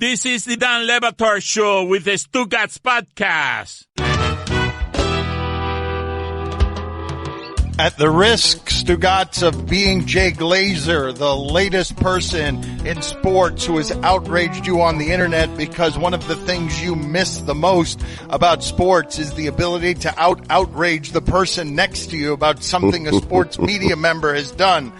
This is the Dan Le Batard Show with the Stugotz podcast. At the risk, Stugotz, of being Jay Glazer, the latest person in sports who has outraged you on the internet, because one of the things you miss the most about sports is the ability to outrage the person next to you about something a sports media member has done.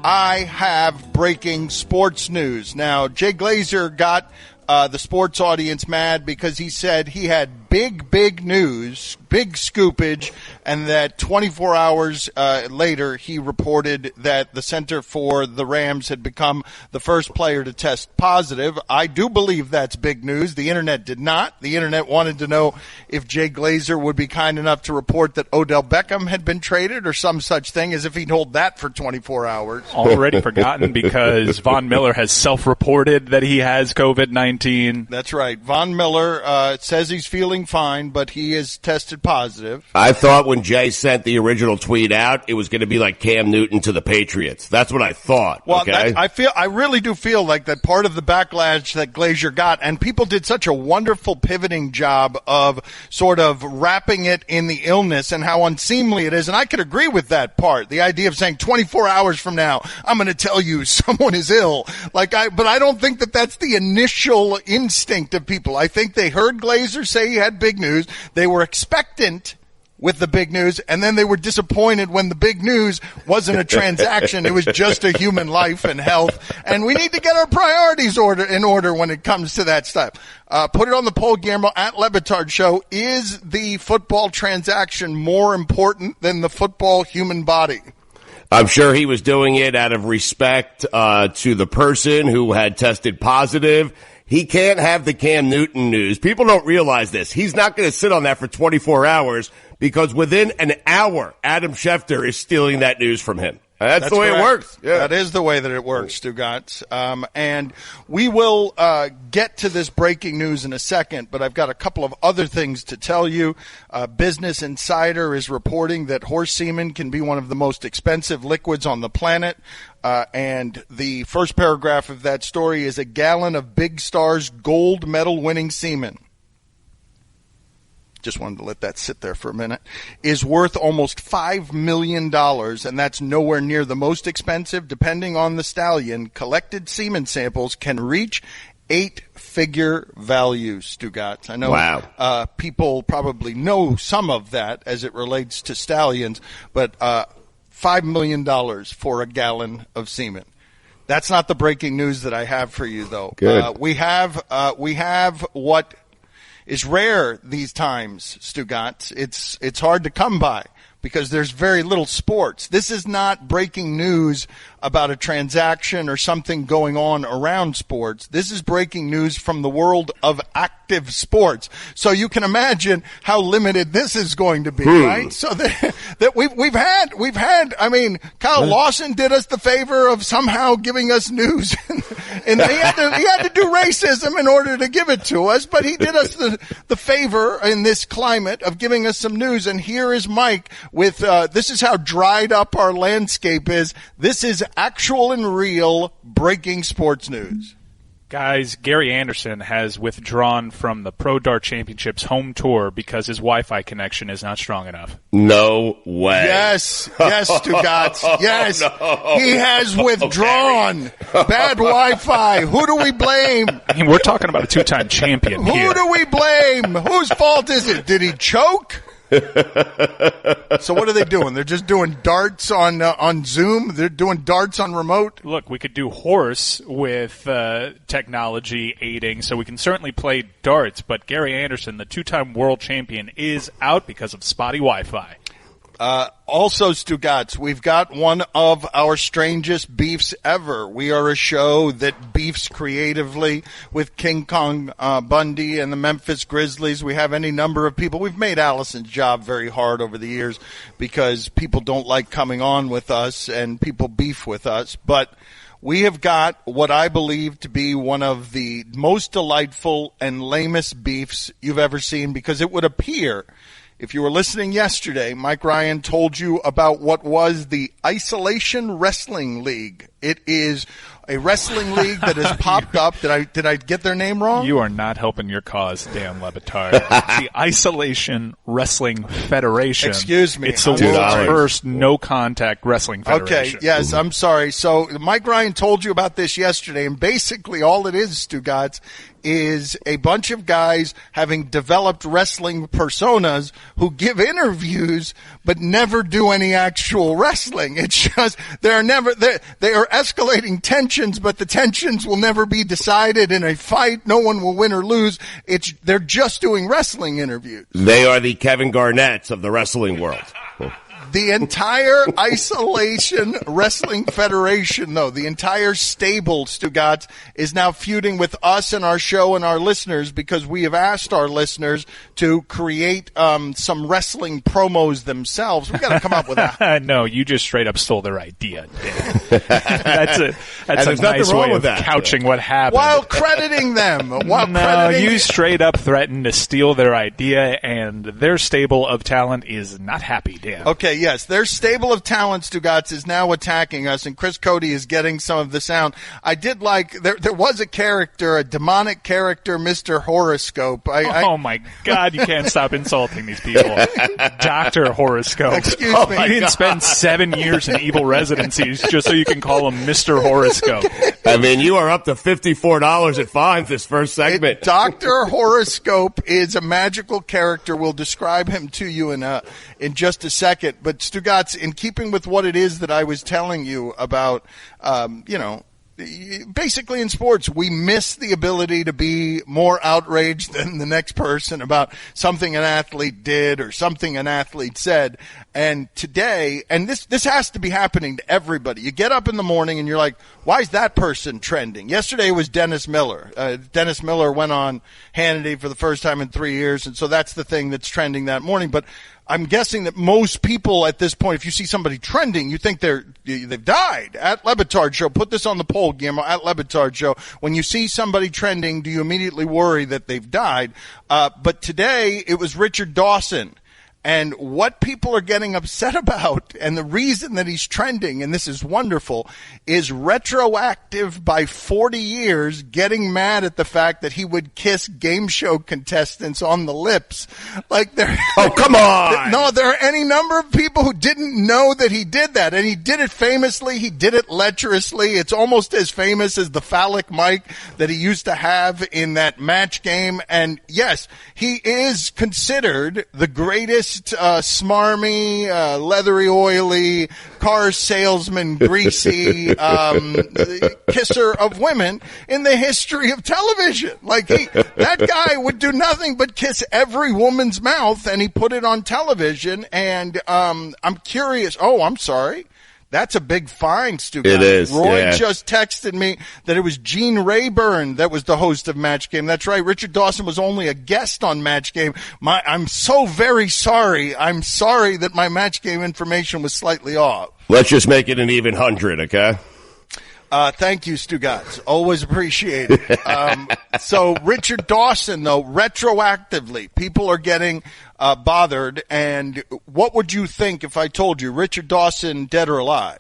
I have breaking sports news. Now, Jay Glazer got the sports audience mad because he said he had big news, big scoopage, and that 24 hours later he reported that the center for the Rams had become the first player to test positive. I do believe that's big news. The internet did not. The internet wanted to know if Jay Glazer would be kind enough to report that Odell Beckham had been traded or some such thing, as if he'd hold that for 24 hours. Already forgotten because Von Miller has self-reported that he has COVID-19. That's right. Von Miller says he's feeling fine, but he is tested positive. I thought when Jay sent the original tweet out, it was going to be like Cam Newton to the Patriots. That's what I thought. Well, okay? I really do feel like that part of the backlash that Glazer got, and people did such a wonderful pivoting job of sort of wrapping it in the illness and how unseemly it is. And I could agree with that part. The idea of saying 24 hours from now, I'm going to tell you someone is ill. But I don't think that that's the initial instinct of people. I think they heard Glazer say he had big news. They were expectant with the big news, and then they were disappointed when the big news wasn't a transaction. It was just a human life and health. And we need to get our priorities in order when it comes to that stuff. Put it on the poll, Guillermo, at Le Batard Show. Is the football transaction more important than the football human body? I'm sure he was doing it out of respect to the person who had tested positive. He can't have the Cam Newton news. People don't realize this. He's not going to sit on that for 24 hours because within an hour, Adam Schefter is stealing that news from him. That's the way correct. It works. Yeah. That is the way that it works, Stugotz. And we will get to this breaking news in a second, but I've got a couple of other things to tell you. Business Insider is reporting that horse semen can be one of the most expensive liquids on the planet. And the first paragraph of that story is a gallon of Big Star's gold medal winning semen. Just wanted to let that sit there for a minute, is worth almost $5 million, and that's nowhere near the most expensive. Depending on the stallion, collected semen samples can reach 8-figure values, Stugotz. I know people probably know some of that as it relates to stallions, but $5 million for a gallon of semen. That's not the breaking news that I have for you, though. Good. We have what is rare these times, Stugotz. It's hard to come by because there's very little sports. This is not breaking news about a transaction or something going on around sports. This is breaking news from the world of active sports. So you can imagine how limited this is going to be, right? So that we've had, I mean, Kyle Lawson did us the favor of somehow giving us news and he had to do racism in order to give it to us, but he did us the favor in this climate of giving us some news. And here is Mike with, this is how dried up our landscape is. This is actual and real breaking sports news. Guys, Gary Anderson has withdrawn from the Pro Dart Championships home tour because his Wi-Fi connection is not strong enough. No way. Yes, Stugotz. Yes, no. He has withdrawn. Bad Wi-Fi. Who do we blame? I mean, we're talking about a two-time champion here. Who do we blame? Whose fault is it? Did he choke? So what are they doing? They're just doing darts on Zoom? They're doing darts on remote? Look, we could do horse with technology aiding, so we can certainly play darts, but Gary Anderson, the two-time world champion, is out because of spotty Wi-Fi. Also, Stugotz, we've got one of our strangest beefs ever. We are a show that beefs creatively with King Kong Bundy and the Memphis Grizzlies. We have any number of people. We've made Allison's job very hard over the years because people don't like coming on with us and people beef with us. But we have got what I believe to be one of the most delightful and lamest beefs you've ever seen, because it would appear, if you were listening yesterday, Mike Ryan told you about what was the Isolation Wrestling League. It is a wrestling league that has popped up. Did I get their name wrong? You are not helping your cause, Dan Le Batard. The Isolation Wrestling Federation. Excuse me. It's the world's first no-contact wrestling federation. Okay, yes, I'm sorry. So Mike Ryan told you about this yesterday, and basically all it is, Stugotz, is a bunch of guys having developed wrestling personas who give interviews but never do any actual wrestling. It's just they are escalating tensions, but the tensions will never be decided in a fight. No one will win or lose. They're just doing wrestling interviews. They are the Kevin Garnetts of the wrestling world. The entire Isolation Wrestling Federation, though, the entire stable, Stugotz, is now feuding with us and our show and our listeners because we have asked our listeners to create some wrestling promos themselves. We got to come up with that. No, you just straight up stole their idea, Dan. That's a nice way of couching what happened. While crediting them. You straight up threatened to steal their idea, and their stable of talent is not happy, Dan. Okay, yes, their stable of talent, Stugotz, is now attacking us, and Chris Cody is getting some of the sound. I did like, there was a character, a demonic character, Mr. Horoscope. Oh my God, you can't stop insulting these people. Dr. Horoscope. Excuse me. You didn't spend 7 years in evil residencies just so you can call him Mr. Horoscope. I mean, you are up to $54 at fines this first segment. Dr. Horoscope is a magical character. We'll describe him to you in just a second. But Stugotz, in keeping with what it is that I was telling you about, basically in sports, we miss the ability to be more outraged than the next person about something an athlete did or something an athlete said. And today, and this has to be happening to everybody. You get up in the morning and you're like, why is that person trending? Yesterday was Dennis Miller. Dennis Miller went on Hannity for the first time in 3 years, and so that's the thing that's trending that morning. But I'm guessing that most people at this point, if you see somebody trending, you think they've died. At Le Batard Show, put this on the poll, Guillermo, at Le Batard Show. When you see somebody trending, do you immediately worry that they've died? But today, it was Richard Dawson. And what people are getting upset about, and the reason that he's trending, and this is wonderful, is retroactive by 40 years, getting mad at the fact that he would kiss game show contestants on the lips. Like oh, come on! No, there are any number of people who didn't know that he did that, and he did it famously. He did it lecherously. It's almost as famous as the phallic mic that he used to have in that match game. And yes, he is considered the greatest smarmy, leathery, oily, car salesman, greasy, kisser of women in the history of television. Like that guy would do nothing but kiss every woman's mouth, and he put it on television. And I'm curious. Oh, I'm sorry. That's a big fine, Stu. It is. Roy just texted me that it was Gene Rayburn that was the host of Match Game. That's right. Richard Dawson was only a guest on Match Game. I'm so very sorry. I'm sorry that my Match Game information was slightly off. Let's just make it an even 100, okay? Thank you, Stugotz. Always appreciate it. So Richard Dawson, though, retroactively, people are getting bothered. And what would you think if I told you Richard Dawson dead or alive?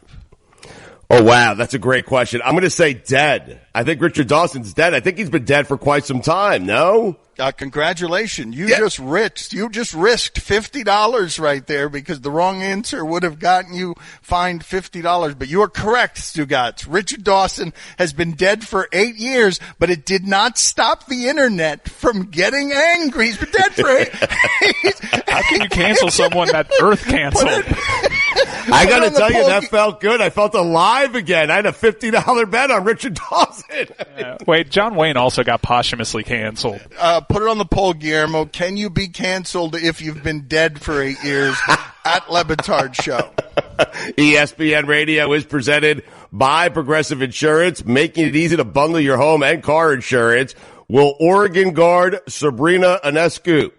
Oh, wow. That's a great question. I'm going to say dead. I think Richard Dawson's dead. I think he's been dead for quite some time, no? Congratulations. You just risked $50 right there because the wrong answer would have gotten you fined $50. But you are correct, Stugotz. Richard Dawson has been dead for 8 years, but it did not stop the internet from getting angry. He's been dead for 8 years. How can you cancel someone that Earth canceled? I got to tell you, that felt good. I felt alive again. I had a $50 bet on Richard Dawson. Wait, John Wayne also got posthumously canceled. Put it on the poll, Guillermo. Can you be canceled if you've been dead for 8 years? At Le Batard Show. ESPN Radio is presented by Progressive Insurance, making it easy to bundle your home and car insurance. Will Oregon guard Sabrina Ionescu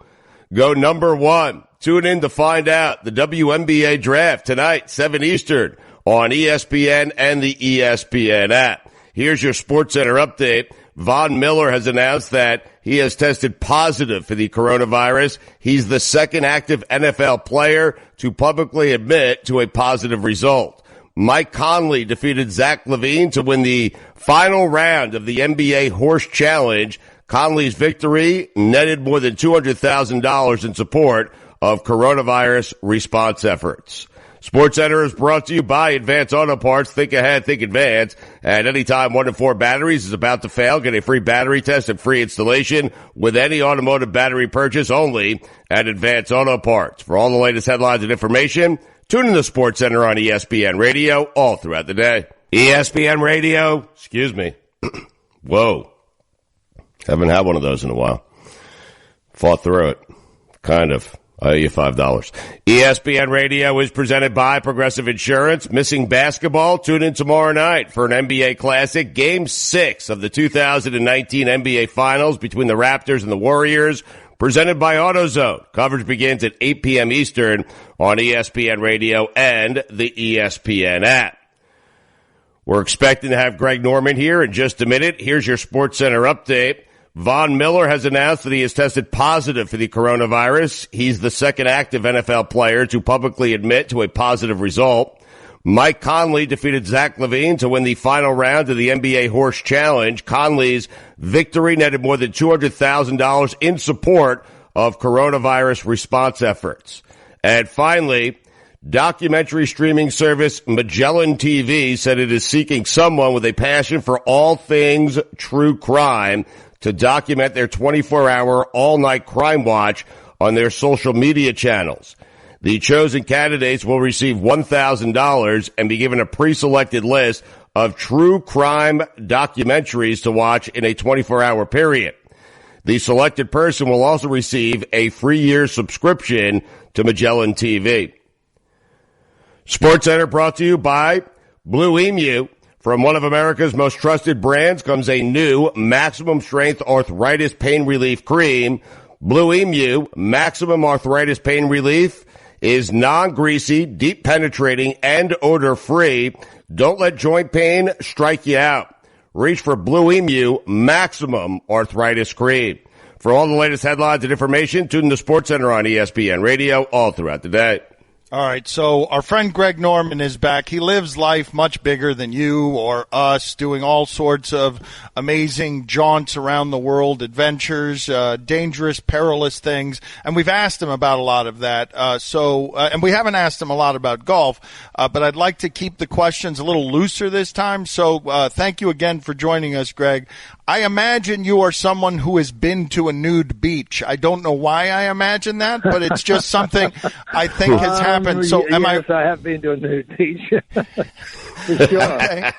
go number one? Tune in to find out. The WNBA draft tonight, 7 Eastern, on ESPN and the ESPN app. Here's your SportsCenter update. Von Miller has announced that he has tested positive for the coronavirus. He's the second active NFL player to publicly admit to a positive result. Mike Conley defeated Zach LaVine to win the final round of the NBA Horse Challenge. Conley's victory netted more than $200,000 in support of coronavirus response efforts. SportsCenter is brought to you by Advance Auto Parts. Think ahead, think advance. At any time, 1 in 4 batteries is about to fail. Get a free battery test and free installation with any automotive battery purchase only at Advance Auto Parts. For all the latest headlines and information, tune in to SportsCenter on ESPN Radio all throughout the day. ESPN Radio, excuse me. Whoa. Haven't had one of those in a while. Fought through it. Kind of. I owe you $5. ESPN Radio is presented by Progressive Insurance. Missing basketball? Tune in tomorrow night for an NBA Classic. Game 6 of the 2019 NBA Finals between the Raptors and the Warriors. Presented by AutoZone. Coverage begins at 8 p.m. Eastern on ESPN Radio and the ESPN app. We're expecting to have Greg Norman here in just a minute. Here's your SportsCenter update. Von Miller has announced that he has tested positive for the coronavirus. He's the second active NFL player to publicly admit to a positive result. Mike Conley defeated Zach LaVine to win the final round of the NBA Horse Challenge. Conley's victory netted more than $200,000 in support of coronavirus response efforts. And finally, documentary streaming service Magellan TV said it is seeking someone with a passion for all things true crime to document their 24-hour all-night crime watch on their social media channels. The chosen candidates will receive $1,000 and be given a pre-selected list of true crime documentaries to watch in a 24-hour period. The selected person will also receive a free year subscription to Magellan TV. SportsCenter brought to you by Blue Emu. From one of America's most trusted brands comes a new maximum strength arthritis pain relief cream. Blue Emu Maximum Arthritis Pain Relief is non-greasy, deep penetrating, and odor-free. Don't let joint pain strike you out. Reach for Blue Emu Maximum Arthritis Cream. For all the latest headlines and information, tune in to SportsCenter on ESPN Radio all throughout the day. All right, so our friend Greg Norman is back. He lives life much bigger than you or us, doing all sorts of amazing jaunts around the world, adventures, dangerous, perilous things, and we've asked him about a lot of that. And we haven't asked him a lot about golf, but I'd like to keep the questions a little looser this time. So thank you again for joining us, Greg. I imagine you are someone who has been to a nude beach. I don't know why I imagine that, but it's just something I think has happened. So yes, I have been to a nude beach. For sure.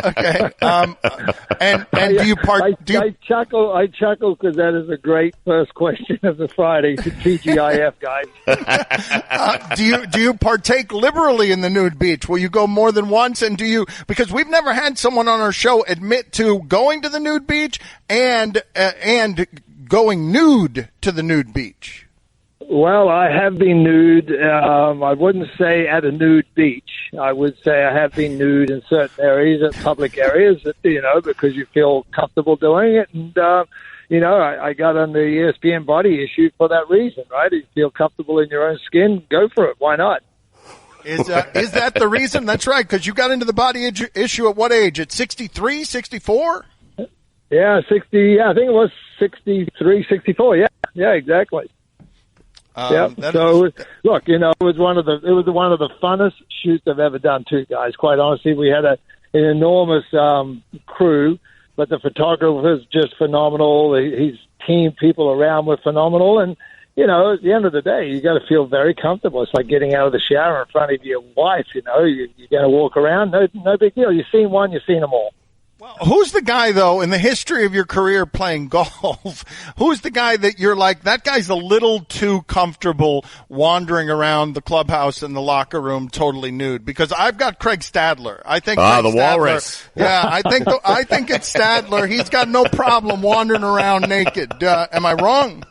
Okay. And do you I chuckle because that is a great first question of the Friday to TGIF guys. Do you partake liberally in the nude beach? Will you go more than once? And because we've never had someone on our show admit to going to the nude beach and going nude to the nude beach. Well, I have been nude. I wouldn't say at a nude beach. I would say I have been nude in certain areas, at public areas, because you feel comfortable doing it. And, I got on the ESPN body issue for that reason, right? If you feel comfortable in your own skin, go for it. Why not? Is that the reason? That's right, because you got into the body issue at what age? At 63, 64? Yeah, 60. Yeah, I think it was 63, 64. Yeah, exactly. So look, it was one of the funnest shoots I've ever done too, guys. Quite honestly, we had an enormous crew, but the photographer's just phenomenal. His team people around were phenomenal, and at the end of the day, you got to feel very comfortable. It's like getting out of the shower in front of your wife. You're going to walk around, no big deal. You've seen one, you've seen them all. Well, who's the guy, though, in the history of your career playing golf, who's the guy that you're like, that guy's a little too comfortable wandering around the clubhouse and the locker room totally nude? Because I've got Craig Stadler. I think the Walrus. Yeah, I think it's Stadler. He's got no problem wandering around naked. Am I wrong?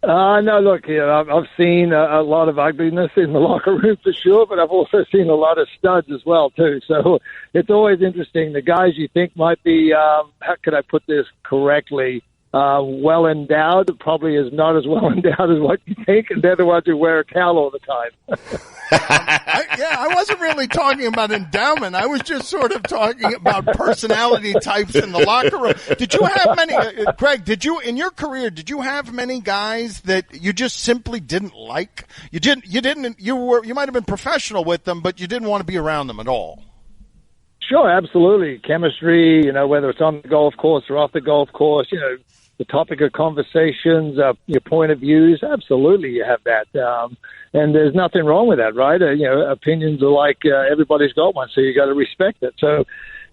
No, look, I've seen a lot of ugliness in the locker room for sure, but I've also seen a lot of studs as well, too. So it's always interesting. The guys you think might be, how could I put this correctly, well endowed, probably is not as well endowed as what you think, and they're the ones who wear a cowl all the time. I wasn't really talking about endowment. I was just sort of talking about personality types in the locker room. Did you have many, Greg? In your career, did you have many guys that you just simply didn't like? You might have been professional with them, but you didn't want to be around them at all. Sure, absolutely. Chemistry, whether it's on the golf course or off the golf course, the topic of conversations, your point of views, absolutely you have that. And there's nothing wrong with that, right? Opinions are like everybody's got one, so you got to respect it. So,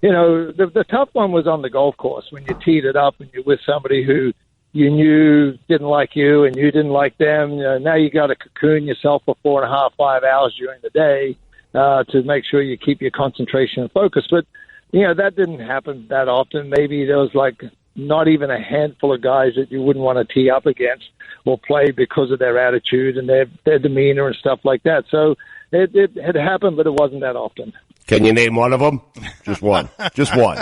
the tough one was on the golf course when you teed it up and you're with somebody who you knew didn't like you and you didn't like them. Now you got to cocoon yourself for 4.5, 5 hours during the day to make sure you keep your concentration and focus. But, that didn't happen that often. Maybe there was not even a handful of guys that you wouldn't want to tee up against or play because of their attitude and their demeanor and stuff like that. So it had happened, but it wasn't that often. Can you name one of them? Just one. Just one.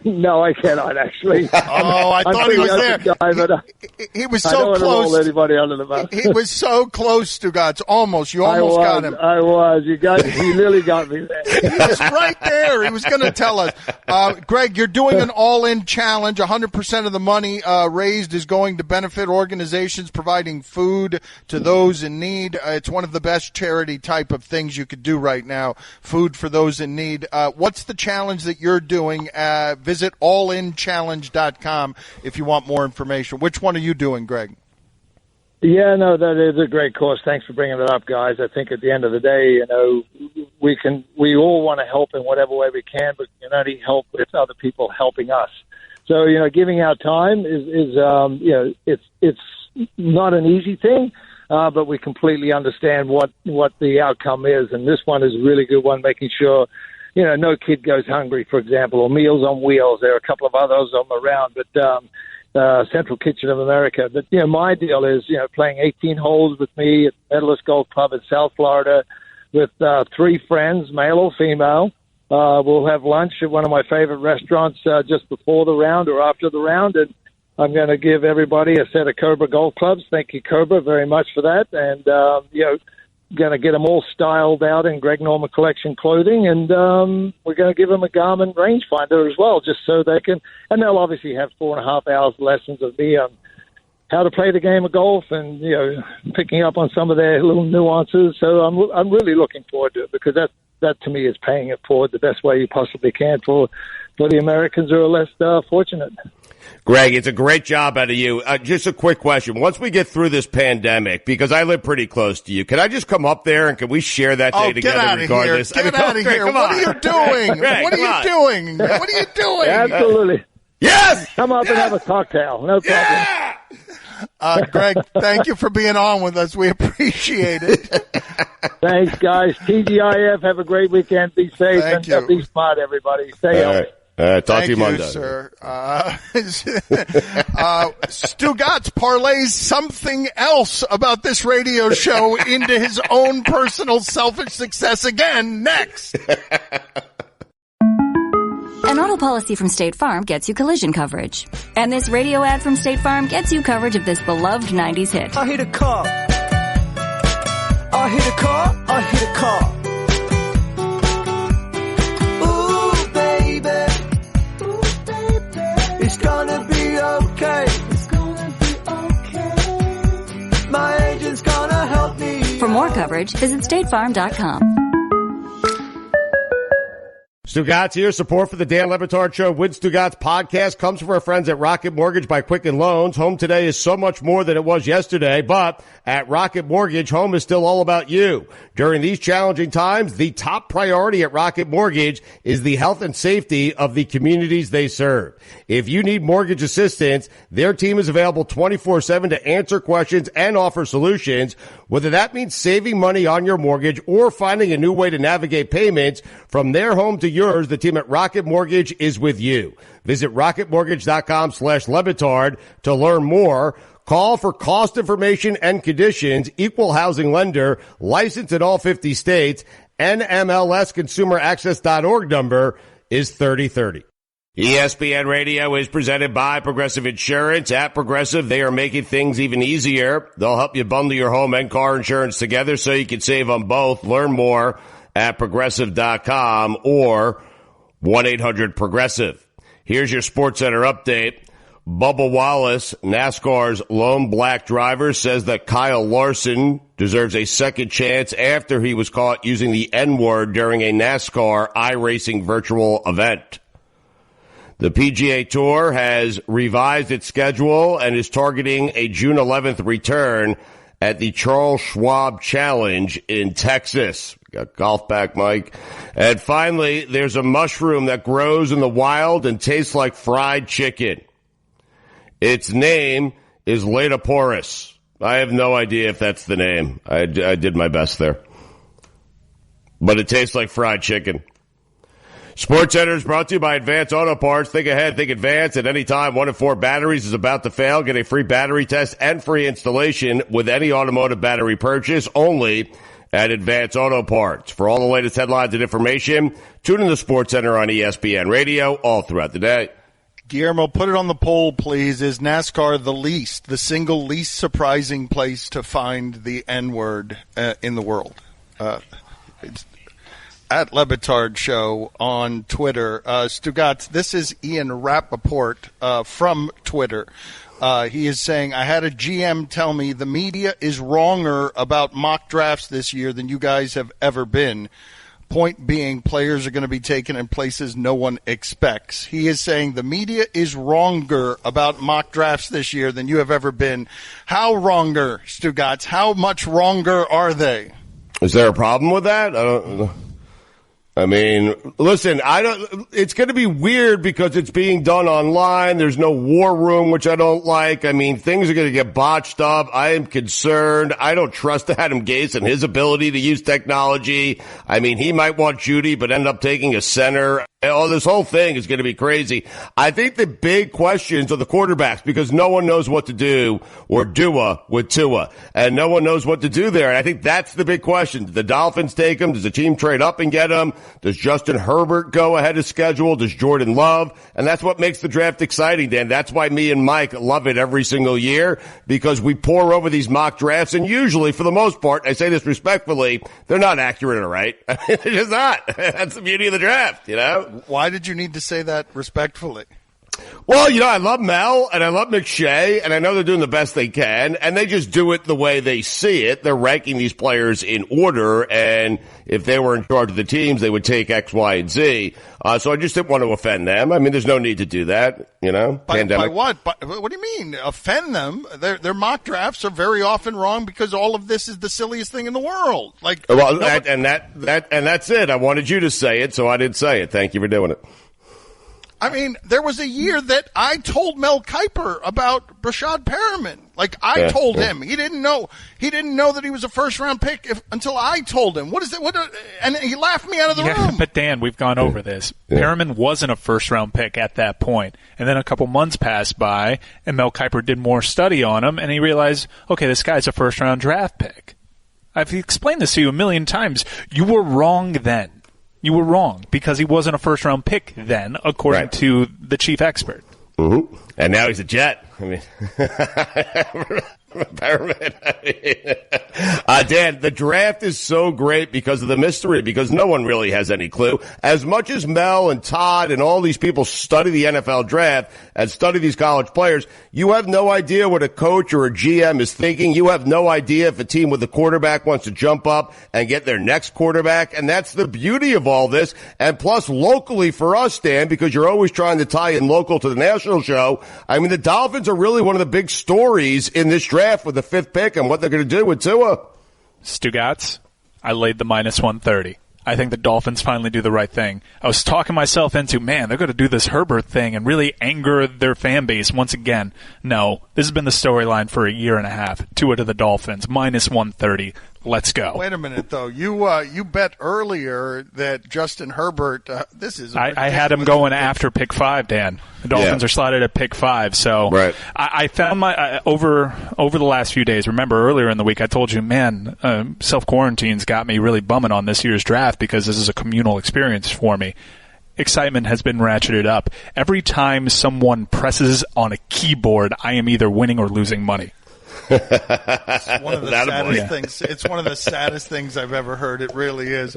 No, I cannot, actually. Oh, I thought he was there. Guy, he was so close. I don't want to roll anybody under the bus. He was so close, Stugotz. Almost. You almost got him. I was. You nearly got me there. He was right there. He was going to tell us. Greg, you're doing an all-in challenge. 100% of the money raised is going to benefit organizations providing food to those in need. It's one of the best charity type of things you could do right now, food for those in need. What's the challenge that you're doing? Visit allinchallenge.com if you want more information. Which one are you doing, Greg? Yeah, no, that is a great cause. Thanks for bringing it up, guys. I think at the end of the day, we all want to help in whatever way we can, but you can only help with other people helping us. So, giving out time is it's not an easy thing. But we completely understand what the outcome is. And this one is a really good one, making sure, no kid goes hungry, for example, or Meals on Wheels. There are a couple of others on the round, but Central Kitchen of America. But, my deal is, playing 18 holes with me at Medalist Golf Club in South Florida with 3 friends, male or female. We'll have lunch at one of my favorite restaurants just before the round or after the round, and I'm going to give everybody a set of Cobra golf clubs. Thank you, Cobra, very much for that. And, going to get them all styled out in Greg Norman Collection clothing. And we're going to give them a Garmin rangefinder as well, just so they can. And they'll obviously have 4.5 hours lessons of me on how to play the game of golf and, picking up on some of their little nuances. So I'm really looking forward to it because that to me is paying it forward the best way you possibly can for the Americans who are less fortunate. Greg, it's a great job out of you. Just a quick question. Once we get through this pandemic, because I live pretty close to you, can I just come up there and can we share that day together regardless? Get out of here. What are you doing? Greg, what are you doing? What are you doing? Absolutely. Yes! Come up and have a cocktail. No problem. Yeah! Greg, thank you for being on with us. We appreciate it. Thanks, guys. TGIF, have a great weekend. Be safe and be smart, everybody. Stay healthy. Talk to you Monday. Sir. Stugotz parlays something else about this radio show into his own personal selfish success again next. An auto policy from State Farm gets you collision coverage. And this radio ad from State Farm gets you coverage of this beloved 90s hit. I hit a car. I hit a car. I hit a car. It's gonna be okay. It's gonna be okay. My agent's gonna help me. For more coverage, visit statefarm.com. Stugotz here. Support for the Dan Le Batard Show with Stugotz podcast comes from our friends at Rocket Mortgage by Quicken Loans. Home today is so much more than it was yesterday, but at Rocket Mortgage, home is still all about you. During these challenging times, the top priority at Rocket Mortgage is the health and safety of the communities they serve. If you need mortgage assistance, their team is available 24/7 to answer questions and offer solutions, whether that means saving money on your mortgage or finding a new way to navigate payments from their home to yours. The team at Rocket Mortgage is with you. Visit rocketmortgage.com/Le Batard to learn more. Call for cost information and conditions. Equal housing lender, licensed in all 50 states. NMLSconsumeraccess.org number. is 3030. ESPN Radio is presented by Progressive Insurance. At Progressive, they are making things even easier. They'll help you bundle your home and car insurance together so you can save on both. Learn more at Progressive.com or 1-800-PROGRESSIVE. Here's your SportsCenter update. Bubba Wallace, NASCAR's lone black driver, says that Kyle Larson deserves a second chance after he was caught using the N-word during a NASCAR iRacing virtual event. The PGA Tour has revised its schedule and is targeting a June 11th return at the Charles Schwab Challenge in Texas. Got golf back, Mike. And finally, there's a mushroom that grows in the wild and tastes like fried chicken. Its name is Laetoporus. I have no idea if that's the name. I did my best there. But it tastes like fried chicken. SportsCenter is brought to you by Advance Auto Parts. Think ahead, think advance. At any time, 1 in 4 batteries is about to fail. Get a free battery test and free installation with any automotive battery purchase only at Advance Auto Parts. For all the latest headlines and information, tune in to SportsCenter on ESPN Radio all throughout the day. Guillermo, put it on the poll, please. Is NASCAR the single least surprising place to find the N-word in the world? It's at Le Batard Show on Twitter. Stugotz, this is Ian Rappaport from Twitter. He is saying, I had a GM tell me the media is wronger about mock drafts this year than you guys have ever been. Point being, players are going to be taken in places no one expects. He is saying the media is wronger about mock drafts this year than you have ever been. How wronger, Stugotz? How much wronger are they? Is there a problem with that? I mean, listen, it's going to be weird because it's being done online. There's no war room, which I don't like. I mean, things are going to get botched up. I am concerned. I don't trust Adam Gase and his ability to use technology. I mean, he might want Judy, but end up taking a center. Oh, this whole thing is going to be crazy. I think the big questions are the quarterbacks because no one knows what to do or Dua with Tua, and no one knows what to do there. And I think that's the big question. Do the Dolphins take him? Does the team trade up and get him? Does Justin Herbert go ahead of schedule? Does Jordan Love? And that's what makes the draft exciting, Dan. That's why me and Mike love it every single year because we pour over these mock drafts, and usually, for the most part, I say this respectfully, they're not accurate or right. They're just not. That's the beauty of the draft, you know? Why did you need to say that respectfully? Well, you know, I love Mel and I love McShay, and I know they're doing the best they can, and they just do it the way they see it. They're ranking these players in order, and if they were in charge of the teams, they would take X, Y, and Z. So I just didn't want to offend them. I mean, there's no need to do that, you know. By what? What do you mean, offend them? Their mock drafts are very often wrong because all of this is the silliest thing in the world. Like, well, and that's it. I wanted you to say it, so I didn't say it. Thank you for doing it. I mean, there was a year that I told Mel Kiper about Brashad Perriman. Like, I told him. He didn't know that he was a first-round pick until I told him. What is it? And he laughed me out of the room. But, Dan, we've gone over this. Perriman wasn't a first-round pick at that point. And then a couple months passed by, and Mel Kiper did more study on him, and he realized, okay, this guy's a first-round draft pick. I've explained this to you a million times. You were wrong then. You were wrong because he wasn't a first-round pick then, according to the chief expert. Mm-hmm. And now he's a Jet. I mean, Dan, the draft is so great because of the mystery, because no one really has any clue. As much as Mel and Todd and all these people study the NFL draft and study these college players, you have no idea what a coach or a GM is thinking. You have no idea if a team with a quarterback wants to jump up and get their next quarterback. And that's the beauty of all this. And plus, locally for us, Dan, because you're always trying to tie in local to the national show, I mean, the Dolphins are really one of the big stories in this draft with the 5th pick and what they're going to do with Tua. Stugotz, I laid the minus 130. I think the Dolphins finally do the right thing. I was talking myself into, man, they're going to do this Herbert thing and really anger their fan base once again. No, this has been the storyline for a year and a half. Tua to the Dolphins, minus 130. Let's go. Wait a minute, though. You bet earlier that Justin Herbert. I had him going after pick 5, Dan. The Dolphins are slotted at pick 5, so I found my over the last few days. Remember earlier in the week I told you, man, self quarantine's got me really bumming on this year's draft because this is a communal experience for me. excitement has been ratcheted up. Every time someone presses on a keyboard, I am either winning or losing money. It's one of the saddest things. It's one of the saddest things I've ever heard. It really is.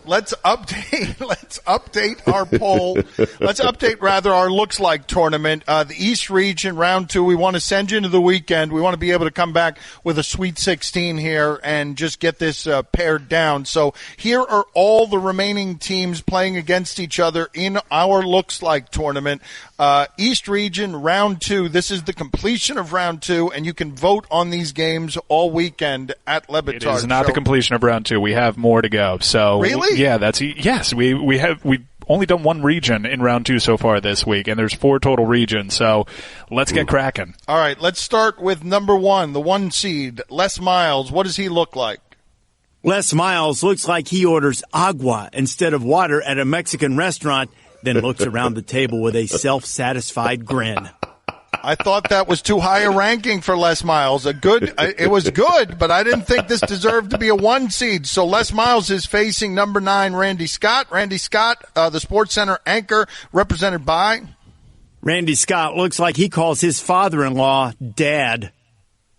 Let's update our poll. Let's update rather our looks like tournament. The East Region round 2. We want to send you into the weekend. We want to be able to come back with a Sweet 16 here and just get this pared down. So here are all the remaining teams playing against each other in our looks like tournament. East Region round 2. This is the completion of round 2, and you can vote on these games all weekend at Le Batard. It is not the completion of round 2. We have more to go. So really? Yeah, yes. We've only done one region in round 2 so far this week, and there's 4 total regions. So let's get cracking. All right, let's start with number 1, the 1 seed, Les Miles. What does he look like? Les Miles looks like he orders agua instead of water at a Mexican restaurant, then looks around the table with a self-satisfied grin. I thought that was too high a ranking for Les Miles. It was good, but I didn't think this deserved to be a 1 seed. So Les Miles is facing number 9, Randy Scott. Randy Scott, the SportsCenter anchor, represented by? Randy Scott looks like he calls his father-in-law Dad.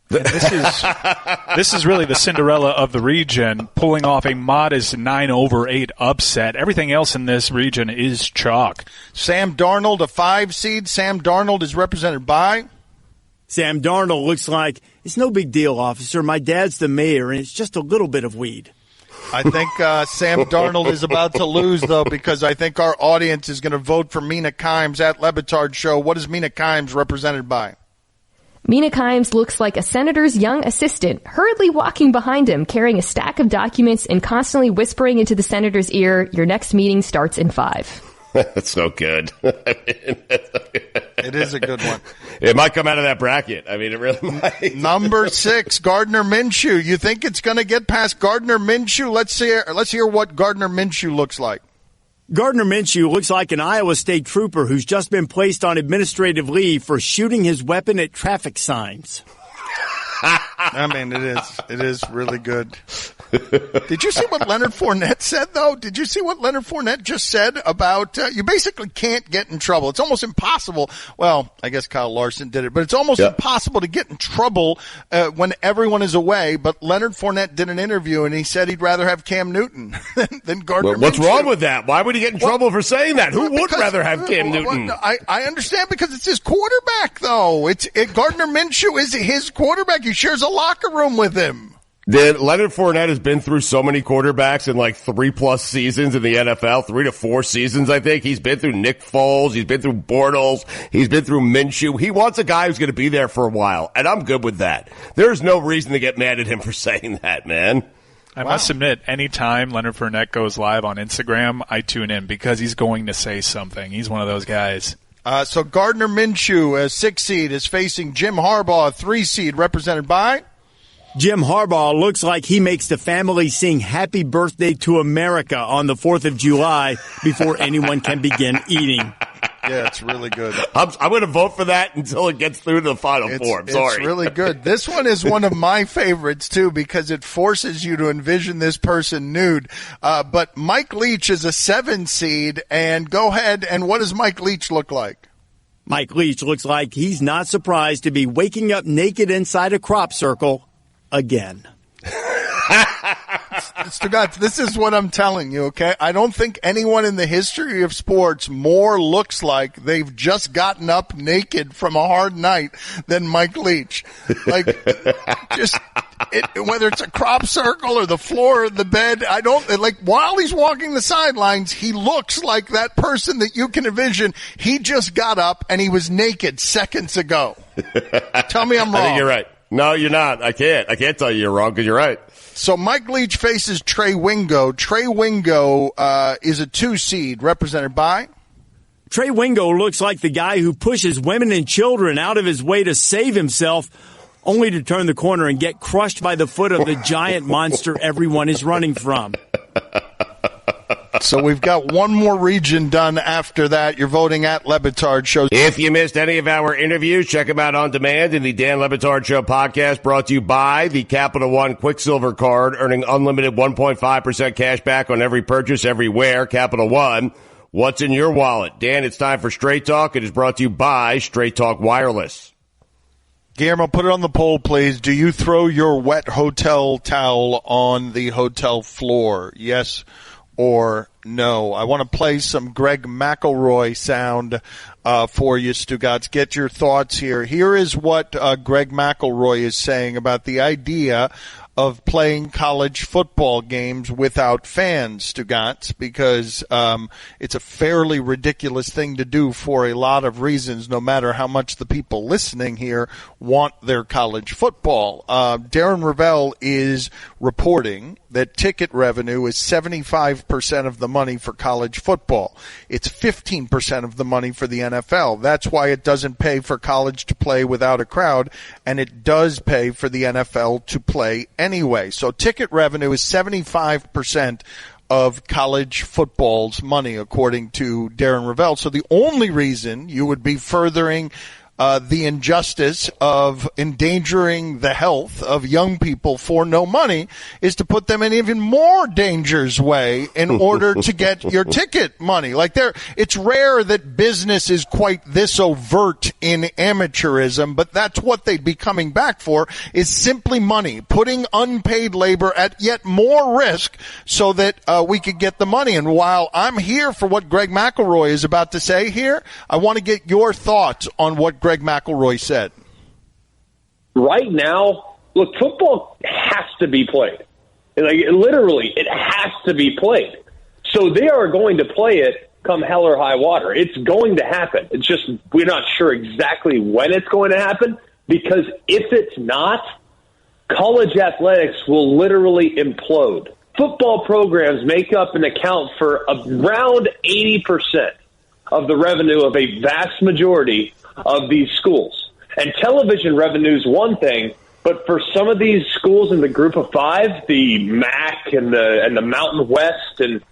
This is really the Cinderella of the region, pulling off a modest 9/8 upset. Everything else in this region is chalk. Sam Darnold, a 5 seed. Sam Darnold is represented by? Sam Darnold looks like, it's no big deal, officer. My dad's the mayor, and it's just a little bit of weed. I think Sam Darnold is about to lose, though, because I think our audience is going to vote for Mina Kimes at Le Batard Show. What is Mina Kimes represented by? Mina Kimes looks like a senator's young assistant, hurriedly walking behind him, carrying a stack of documents and constantly whispering into the senator's ear, "Your next meeting starts in 5." That's so good. It is a good one. It might come out of that bracket. I mean, it really might. Number 6, Gardner Minshew. You think it's going to get past Gardner Minshew? Let's hear what Gardner Minshew looks like. Gardner Minshew looks like an Iowa State trooper who's just been placed on administrative leave for shooting his weapon at traffic signs. I mean, it is really good. Did you see what Leonard Fournette said, though? Did you see what Leonard Fournette just said about you basically can't get in trouble? It's almost impossible. Well, I guess Kyle Larson did it, but it's almost impossible to get in trouble when everyone is away. But Leonard Fournette did an interview, and he said he'd rather have Cam Newton than Gardner Minshew. What's wrong with that? Why would he get in trouble for saying that? Who would rather have Cam Newton? I understand, because it's his quarterback, though. Gardner Minshew is his quarterback. He shares a locker room with him. Then Leonard Fournette has been through so many quarterbacks in like 3+ seasons in the NFL, 3 to 4 seasons, I think. He's been through Nick Foles. He's been through Bortles. He's been through Minshew. He wants a guy who's going to be there for a while, and I'm good with that. There's no reason to get mad at him for saying that, man. I must admit, anytime Leonard Fournette goes live on Instagram, I tune in because he's going to say something. He's one of those guys. So Gardner Minshew, a 6 seed, is facing Jim Harbaugh, a 3 seed, represented by? Jim Harbaugh looks like he makes the family sing Happy Birthday to America on the 4th of July before anyone can begin eating. Yeah, it's really good. I'm going to vote for that until it gets through to the Final Four. I'm sorry. It's really good. This one is one of my favorites, too, because it forces you to envision this person nude. But Mike Leach is a 7 seed, and go ahead, and what does Mike Leach look like? Mike Leach looks like he's not surprised to be waking up naked inside a crop circle again. Stugotz, this is what I'm telling you, okay? I don't think anyone in the history of sports more looks like they've just gotten up naked from a hard night than Mike Leach. Like, whether it's a crop circle or the floor or the bed, while he's walking the sidelines, he looks like that person that you can envision. He just got up and he was naked seconds ago. Tell me I'm wrong. I think you're right. No, you're not. I can't tell you you're wrong because you're right. So Mike Leach faces Trey Wingo. Trey Wingo is a 2 seed, represented by? Trey Wingo looks like the guy who pushes women and children out of his way to save himself, only to turn the corner and get crushed by the foot of the giant monster everyone is running from. So we've got one more region done after that. You're voting at Le Batard Show. If you missed any of our interviews, check them out on demand in the Dan Le Batard Show podcast, brought to you by the Capital One Quicksilver Card, earning unlimited 1.5% cash back on every purchase everywhere. Capital One, what's in your wallet? Dan, it's time for Straight Talk. It is brought to you by Straight Talk Wireless. Guillermo, put it on the poll, please. Do you throw your wet hotel towel on the hotel floor? Yes or no? I want to play some Greg McElroy sound for you, Stugotz. Get your thoughts here. Here is what Greg McElroy is saying about the idea of playing college football games without fans, Stugotz, because it's a fairly ridiculous thing to do for a lot of reasons, no matter how much the people listening here want their college football. Darren Ravel is reporting that ticket revenue is 75% of the money for college football. It's 15% of the money for the NFL. That's why it doesn't pay for college to play without a crowd, and it does pay for the NFL to play anyway. So ticket revenue is 75% of college football's money, according to Darren Ravel. So the only reason you would be furthering the injustice of endangering the health of young people for no money is to put them in even more dangerous way in order to get your ticket money. It's rare that business is quite this overt in amateurism, but that's what they'd be coming back for, is simply money, putting unpaid labor at yet more risk so that we could get the money. And while I'm here for what Greg McElroy is about to say here, I want to get your thoughts on what Greg McElroy said. Right now, look, football has to be played. Literally, it has to be played. So they are going to play it come hell or high water. It's going to happen. It's just we're not sure exactly when it's going to happen, because if it's not, college athletics will literally implode. Football programs make up and account for around 80% of the revenue of a vast majority of these schools. And television revenue is one thing, but for some of these schools in the group of five, the MAC and the Mountain West and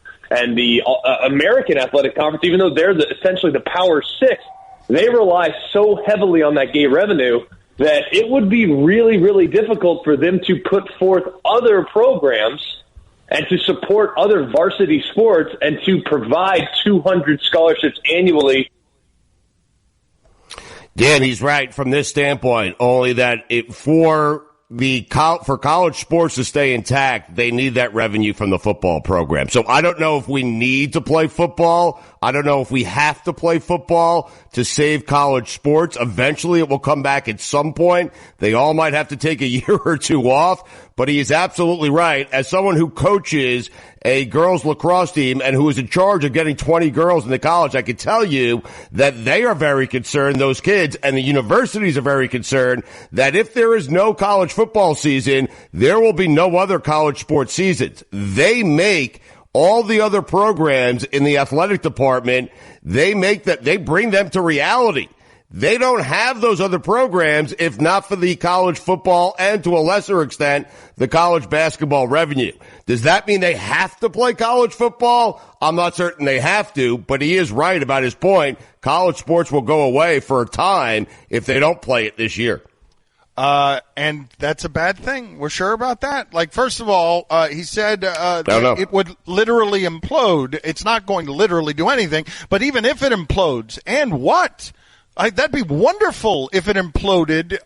the American Athletic Conference, even though they're essentially the Power Six, they rely so heavily on that gate revenue that it would be really, really difficult for them to put forth other programs and to support other varsity sports and to provide 200 scholarships annually. Dan, he's right from this standpoint, only that for college sports to stay intact, they need that revenue from the football program. So I don't know if we need to play football. I don't know if we have to play football to save college sports. Eventually it will come back at some point. They all might have to take a year or two off, but he is absolutely right. As someone who coaches a girls lacrosse team and who is in charge of getting 20 girls into college, I can tell you that they are very concerned, those kids, and the universities are very concerned that if there is no college football season, there will be no other college sports seasons. They make all the other programs in the athletic department, they bring them to reality. They don't have those other programs if not for the college football and, to a lesser extent, the college basketball revenue. Does that mean they have to play college football? I'm not certain they have to, but he is right about his point. College sports will go away for a time if they don't play it this year. And that's a bad thing. We're sure about that? First of all, he said it would literally implode. It's not going to literally do anything, but even if it implodes, and what? That'd be wonderful if it imploded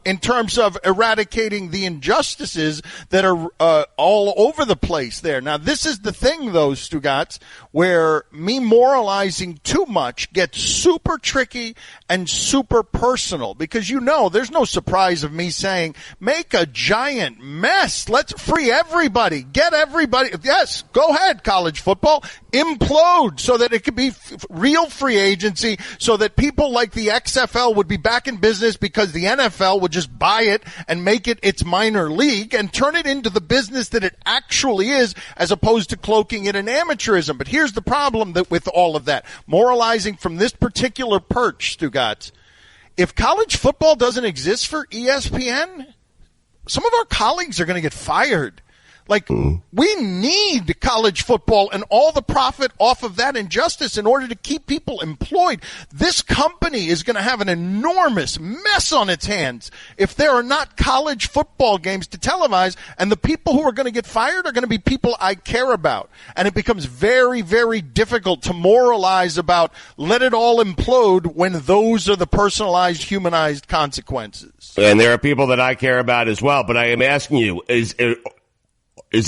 in terms of eradicating the injustices that are all over the place there. Now, this is the thing, though, Stugotz, where me moralizing too much gets super tricky and super personal, because there's no surprise of me saying, make a giant mess. Let's free everybody. Get everybody. Yes, go ahead, college football. Implode so that it could be real free agency, so that people like the XFL would be back in business because the NFL would just buy it and make it its minor league and turn it into the business that it actually is, as opposed to cloaking it in amateurism. But here's the problem with all of that. Moralizing from this particular perch, Stugotz. If college football doesn't exist for ESPN, some of our colleagues are going to get fired. Like, we need college football and all the profit off of that injustice in order to keep people employed. This company is going to have an enormous mess on its hands if there are not college football games to televise, and the people who are going to get fired are going to be people I care about. And it becomes very, very difficult to moralize about let it all implode when those are the personalized, humanized consequences. And there are people that I care about as well, but I am asking you, is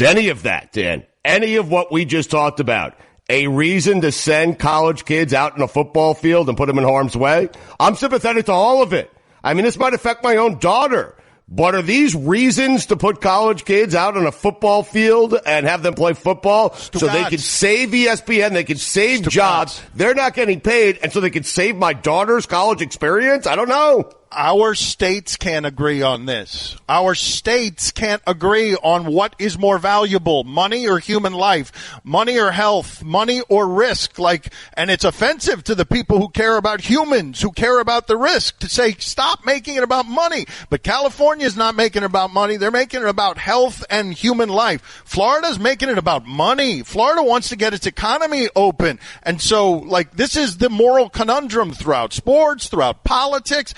any of that, Dan, any of what we just talked about, a reason to send college kids out in a football field and put them in harm's way? I'm sympathetic to all of it. I mean, this might affect my own daughter. But are these reasons to put college kids out on a football field and have them play football so they can save ESPN, they can save jobs, they're not getting paid, and so they can save my daughter's college experience? I don't know. Our states can't agree on this. Our states can't agree on what is more valuable, money or human life, money or health, money or risk. And it's offensive to the people who care about humans, who care about the risk, to say, stop making it about money. But California's not making it about money. They're making it about health and human life. Florida's making it about money. Florida wants to get its economy open. And so, this is the moral conundrum throughout sports, throughout politics.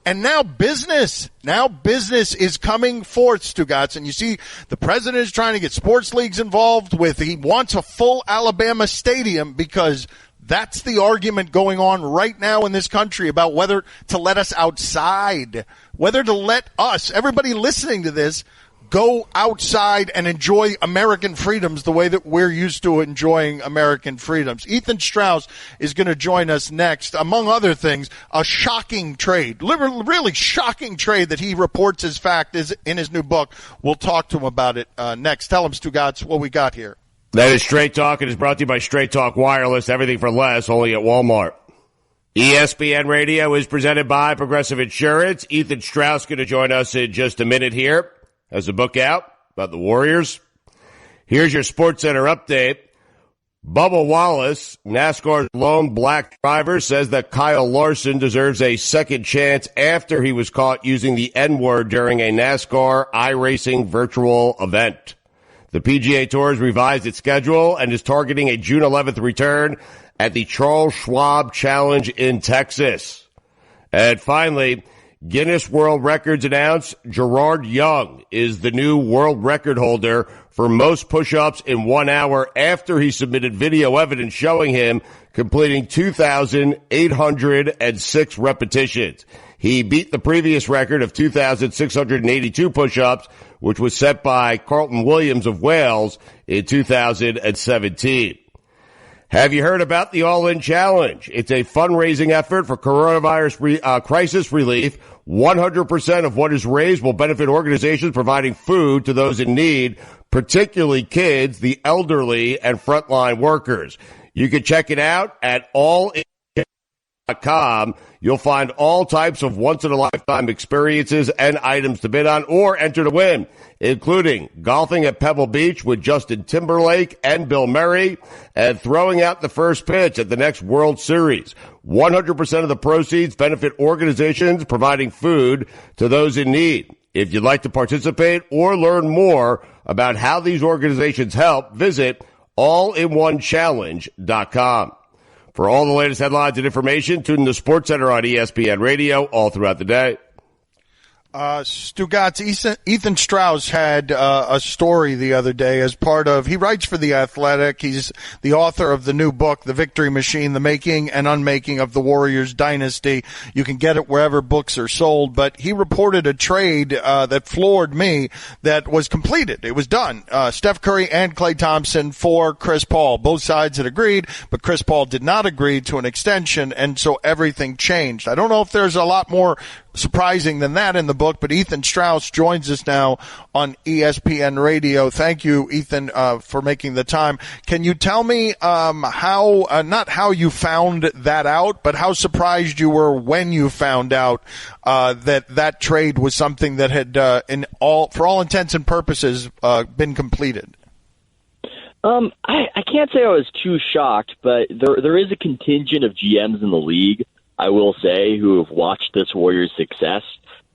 And now business is coming forth, Stugotz, and you see the president is trying to get sports leagues involved he wants a full Alabama stadium because that's the argument going on right now in this country about whether to let us outside, whether to let us, everybody listening to this, go outside and enjoy American freedoms the way that we're used to enjoying American freedoms. Ethan Strauss is going to join us next. Among other things, a shocking trade, really shocking trade that he reports as fact is in his new book. We'll talk to him about it next. Tell him, Stugotz, what we got here. That is Straight Talk. It is brought to you by Straight Talk Wireless. Everything for less, only at Walmart. ESPN Radio is presented by Progressive Insurance. Ethan Strauss going to join us in just a minute here. Has a book out about the Warriors. Here's your SportsCenter update. Bubba Wallace, NASCAR's lone black driver, says that Kyle Larson deserves a second chance after he was caught using the N-word during a NASCAR iRacing virtual event. The PGA Tour has revised its schedule and is targeting a June 11th return at the Charles Schwab Challenge in Texas. And finally, Guinness World Records announced Gerard Young is the new world record holder for most push-ups in 1 hour after he submitted video evidence showing him completing 2,806 repetitions. He beat the previous record of 2,682 push-ups, which was set by Carlton Williams of Wales in 2017. Have you heard about the All-In Challenge? It's a fundraising effort for coronavirus crisis relief. 100% of what is raised will benefit organizations providing food to those in need, particularly kids, the elderly, and frontline workers. You can check it out at allinchallenge.com. You'll find all types of once-in-a-lifetime experiences and items to bid on or enter to win, including golfing at Pebble Beach with Justin Timberlake and Bill Murray, and throwing out the first pitch at the next World Series. 100% of the proceeds benefit organizations providing food to those in need. If you'd like to participate or learn more about how these organizations help, visit allinonechallenge.com. For all the latest headlines and information, tune in to SportsCenter on ESPN Radio all throughout the day. Stugotz, Ethan Strauss had a story the other day as part of, he writes for The Athletic. He's the author of the new book, The Victory Machine, The Making and Unmaking of the Warriors Dynasty. You can get it wherever books are sold, but he reported a trade that floored me that was completed. It was done. Steph Curry and Klay Thompson for Chris Paul. Both sides had agreed, but Chris Paul did not agree to an extension, and so everything changed. I don't know if there's a lot more surprising than that in the book, but Ethan Strauss joins us now on ESPN Radio. Thank you, Ethan, for making the time. Can you tell me how, not how you found that out, but how surprised you were when you found out that trade was something that had, for all intents and purposes, been completed? I can't say I was too shocked, but there is a contingent of GMs in the league, I will say, who have watched this Warriors' success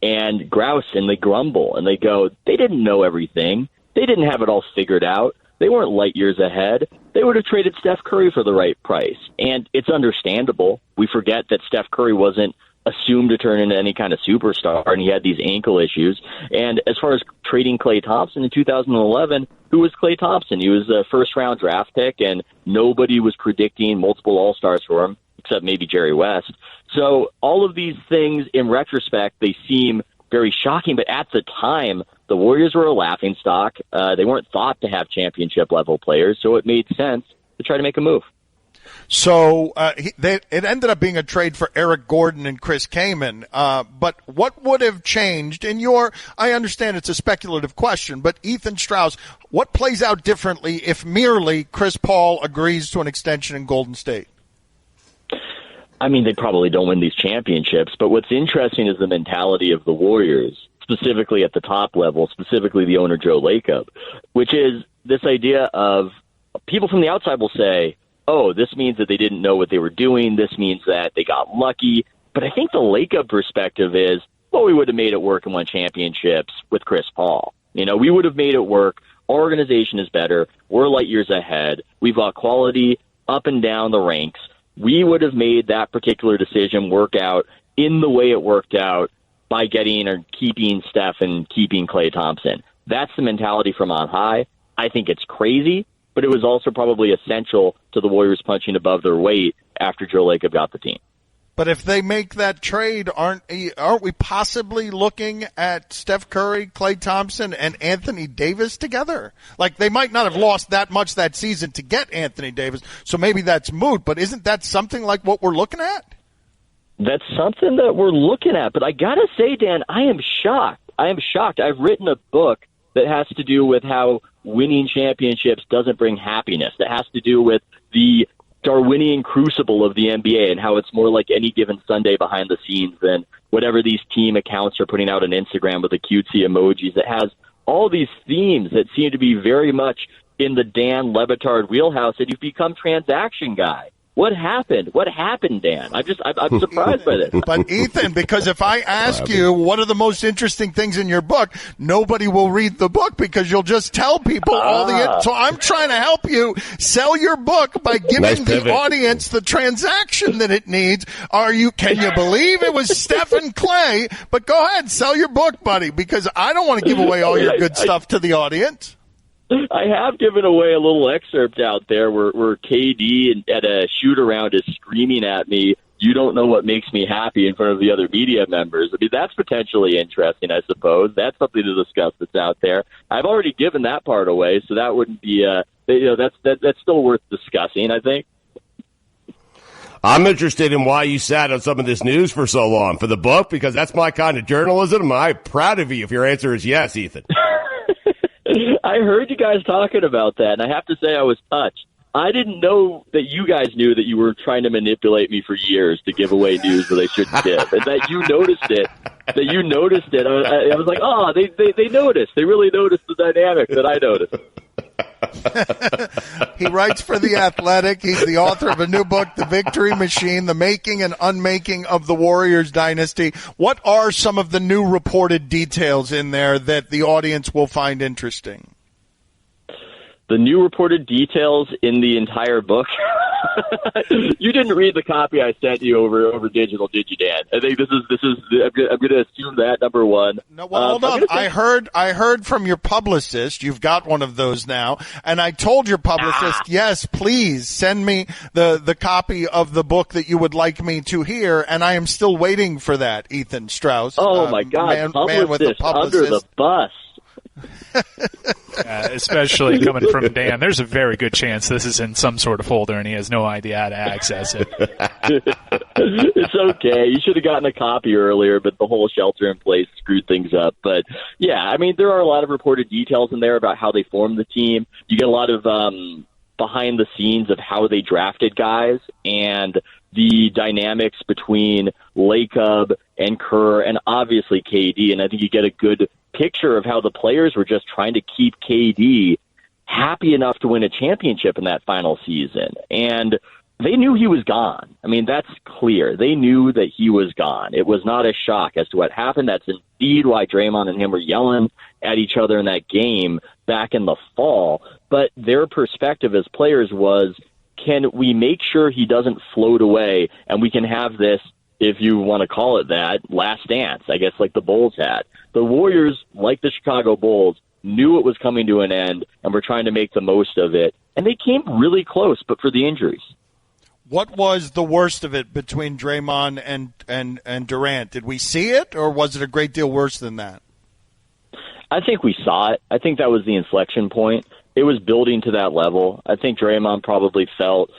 and grouse and they grumble and they go, they didn't know everything. they didn't have it all figured out. They weren't light years ahead. They would have traded Steph Curry for the right price. And it's understandable. We forget that Steph Curry wasn't assumed to turn into any kind of superstar, and he had these ankle issues. And as far as trading Klay Thompson in 2011, who was Klay Thompson? He was a first-round draft pick, and nobody was predicting multiple All-Stars for him, except maybe Jerry West. So all of these things, in retrospect, they seem very shocking, but at the time, the Warriors were a laughingstock. They weren't thought to have championship-level players, so it made sense to try to make a move. So it ended up being a trade for Eric Gordon and Chris Kaman. But what would have changed in I understand it's a speculative question, but Ethan Strauss, what plays out differently if merely Chris Paul agrees to an extension in Golden State? I mean, they probably don't win these championships, but what's interesting is the mentality of the Warriors, specifically at the top level, specifically the owner Joe Lacob, which is this idea of people from the outside will say, oh, this means that they didn't know what they were doing. This means that they got lucky. But I think the Lacob perspective is, well, we would have made it work and won championships with Chris Paul. We would have made it work. Our organization is better. We're light years ahead. We've got quality up and down the ranks. We would have made that particular decision work out in the way it worked out by getting or keeping Steph and keeping Klay Thompson. That's the mentality from on high. I think it's crazy, but it was also probably essential to the Warriors punching above their weight after Joe Lacob got the team. But if they make that trade, aren't we possibly looking at Steph Curry, Klay Thompson, and Anthony Davis together? Like, they might not have lost that much that season to get Anthony Davis, so maybe that's moot, but isn't that something like what we're looking at? That's something that we're looking at, but I gotta say, Dan, I am shocked. I've written a book that has to do with how winning championships doesn't bring happiness. That has to do with the Darwinian crucible of the NBA and how it's more like any given Sunday behind the scenes than whatever these team accounts are putting out on Instagram with the cutesy emojis. That has all these themes that seem to be very much in the Dan Le Batard wheelhouse, and you've become transaction guy. What happened? What happened, Dan? I'm surprised by this. But Ethan, because if I ask you what are the most interesting things in your book, nobody will read the book because you'll just tell people all the. So I'm trying to help you sell your book by giving the audience the transaction that it needs. Can you believe it was Steph and Klay? But go ahead, sell your book, buddy, because I don't want to give away all your good stuff to the audience. I have given away a little excerpt out there where KD at a shoot-around is screaming at me, "You don't know what makes me happy," in front of the other media members. I mean, that's potentially interesting, I suppose. That's something to discuss that's out there. I've already given that part away, so that wouldn't be that's still worth discussing, I think. I'm interested in why you sat on some of this news for so long for the book, because that's my kind of journalism. I'm proud of you if your answer is yes, Ethan. I heard you guys talking about that, and I have to say I was touched. I didn't know that you guys knew that you were trying to manipulate me for years to give away news that I shouldn't give, and that you noticed it. I was like, oh, they noticed. They really noticed the dynamic that I noticed. He writes for The Athletic. He's the author of a new book, The Victory Machine, The Making and Unmaking of the Warriors Dynasty. What are some of the new reported details in there that the audience will find interesting? The new reported details in the entire book? You didn't read the copy I sent you over digital, did you, Dan? I think this is. I'm going to assume that, number one. No, well, hold on. I heard from your publicist. You've got one of those now, and I told your publicist, yes, please send me the copy of the book that you would like me to hear, and I am still waiting for that. Ethan Strauss. Oh my God, man with a publicist under the bus. Especially coming from Dan, there's a very good chance this is in some sort of folder and he has no idea how to access it. It's okay. You should have gotten a copy earlier, but the whole shelter in place screwed things up. But yeah, I mean, there are a lot of reported details in there about how they formed the team. You get a lot of behind the scenes of how they drafted guys and the dynamics between Lacob and Kerr and obviously KD. And I think you get a good picture of how the players were just trying to keep KD happy enough to win a championship in that final season. And they knew he was gone. I mean, that's clear. They knew that he was gone. It was not a shock as to what happened. That's indeed why Draymond and him were yelling at each other in that game back in the fall. But their perspective as players was, can we make sure he doesn't float away and we can have this, if you want to call it that, last dance, I guess, like the Bulls had. The Warriors, like the Chicago Bulls, knew it was coming to an end and were trying to make the most of it. And they came really close, but for the injuries. What was the worst of it between Draymond and Durant? Did we see it, or was it a great deal worse than that? I think we saw it. I think that was the inflection point. It was building to that level. I think Draymond probably felt,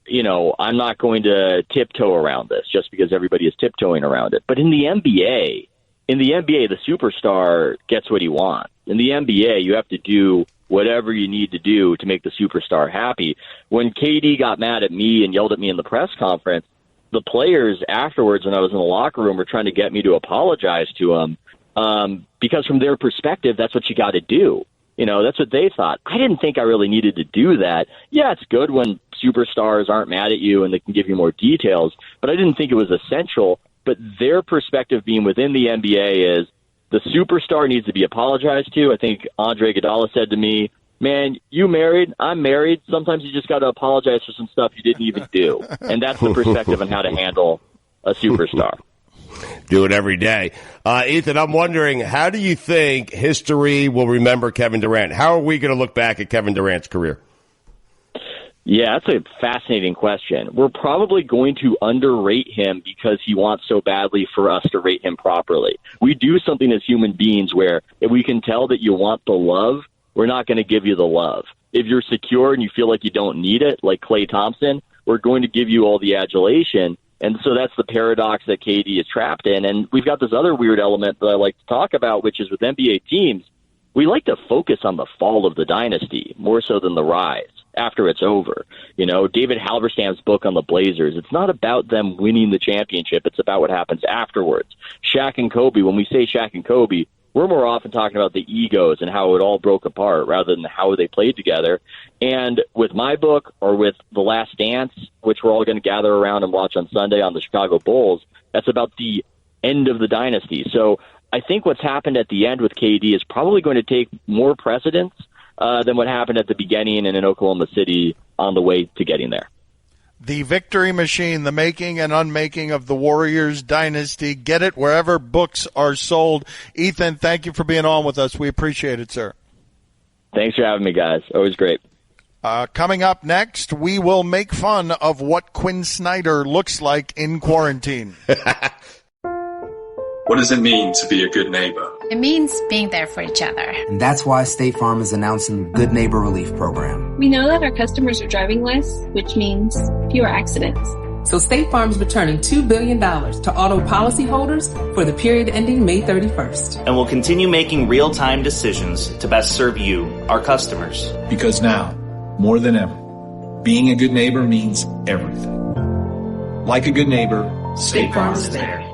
I'm not going to tiptoe around this just because everybody is tiptoeing around it. But in the NBA, the superstar gets what he wants. In the NBA, you have to do whatever you need to do to make the superstar happy. When KD got mad at me and yelled at me in the press conference, the players afterwards, when I was in the locker room, were trying to get me to apologize to him because from their perspective, that's what you got to do. That's what they thought. I didn't think I really needed to do that. Yeah, it's good when superstars aren't mad at you and they can give you more details, but I didn't think it was essential. But their perspective being within the NBA is the superstar needs to be apologized to. I think Andre Iguodala said to me, man, you married, I'm married. Sometimes you just got to apologize for some stuff you didn't even do. And that's the perspective on how to handle a superstar. Do it every day. Ethan, I'm wondering, how do you think history will remember Kevin Durant? How are we going to look back at Kevin Durant's career? Yeah, that's a fascinating question. We're probably going to underrate him because he wants so badly for us to rate him properly. We do something as human beings where if we can tell that you want the love, we're not going to give you the love. If you're secure and you feel like you don't need it, like Klay Thompson, we're going to give you all the adulation. And so that's the paradox that KD is trapped in. And we've got this other weird element that I like to talk about, which is with NBA teams, we like to focus on the fall of the dynasty more so than the rise after it's over. David Halberstam's book on the Blazers, it's not about them winning the championship. It's about what happens afterwards. Shaq and Kobe, when we say Shaq and Kobe, we're more often talking about the egos and how it all broke apart rather than how they played together. And with my book or with The Last Dance, which we're all going to gather around and watch on Sunday on the Chicago Bulls, that's about the end of the dynasty. So I think what's happened at the end with KD is probably going to take more precedence than what happened at the beginning and in Oklahoma City on the way to getting there. The Victory Machine, the making and unmaking of the Warriors dynasty. Get it wherever books are sold. Ethan, thank you for being on with us. We appreciate it, sir. Thanks for having me, guys. Always great. Coming up next, we will make fun of what Quinn Snyder looks like in quarantine. What does it mean to be a good neighbor? It means being there for each other. And that's why State Farm is announcing the Good Neighbor Relief Program. We know that our customers are driving less, which means fewer accidents. So State Farm is returning $2 billion to auto policyholders for the period ending May 31st. And will continue making real-time decisions to best serve you, our customers. Because now, more than ever, being a good neighbor means everything. Like a good neighbor, State Farm is there.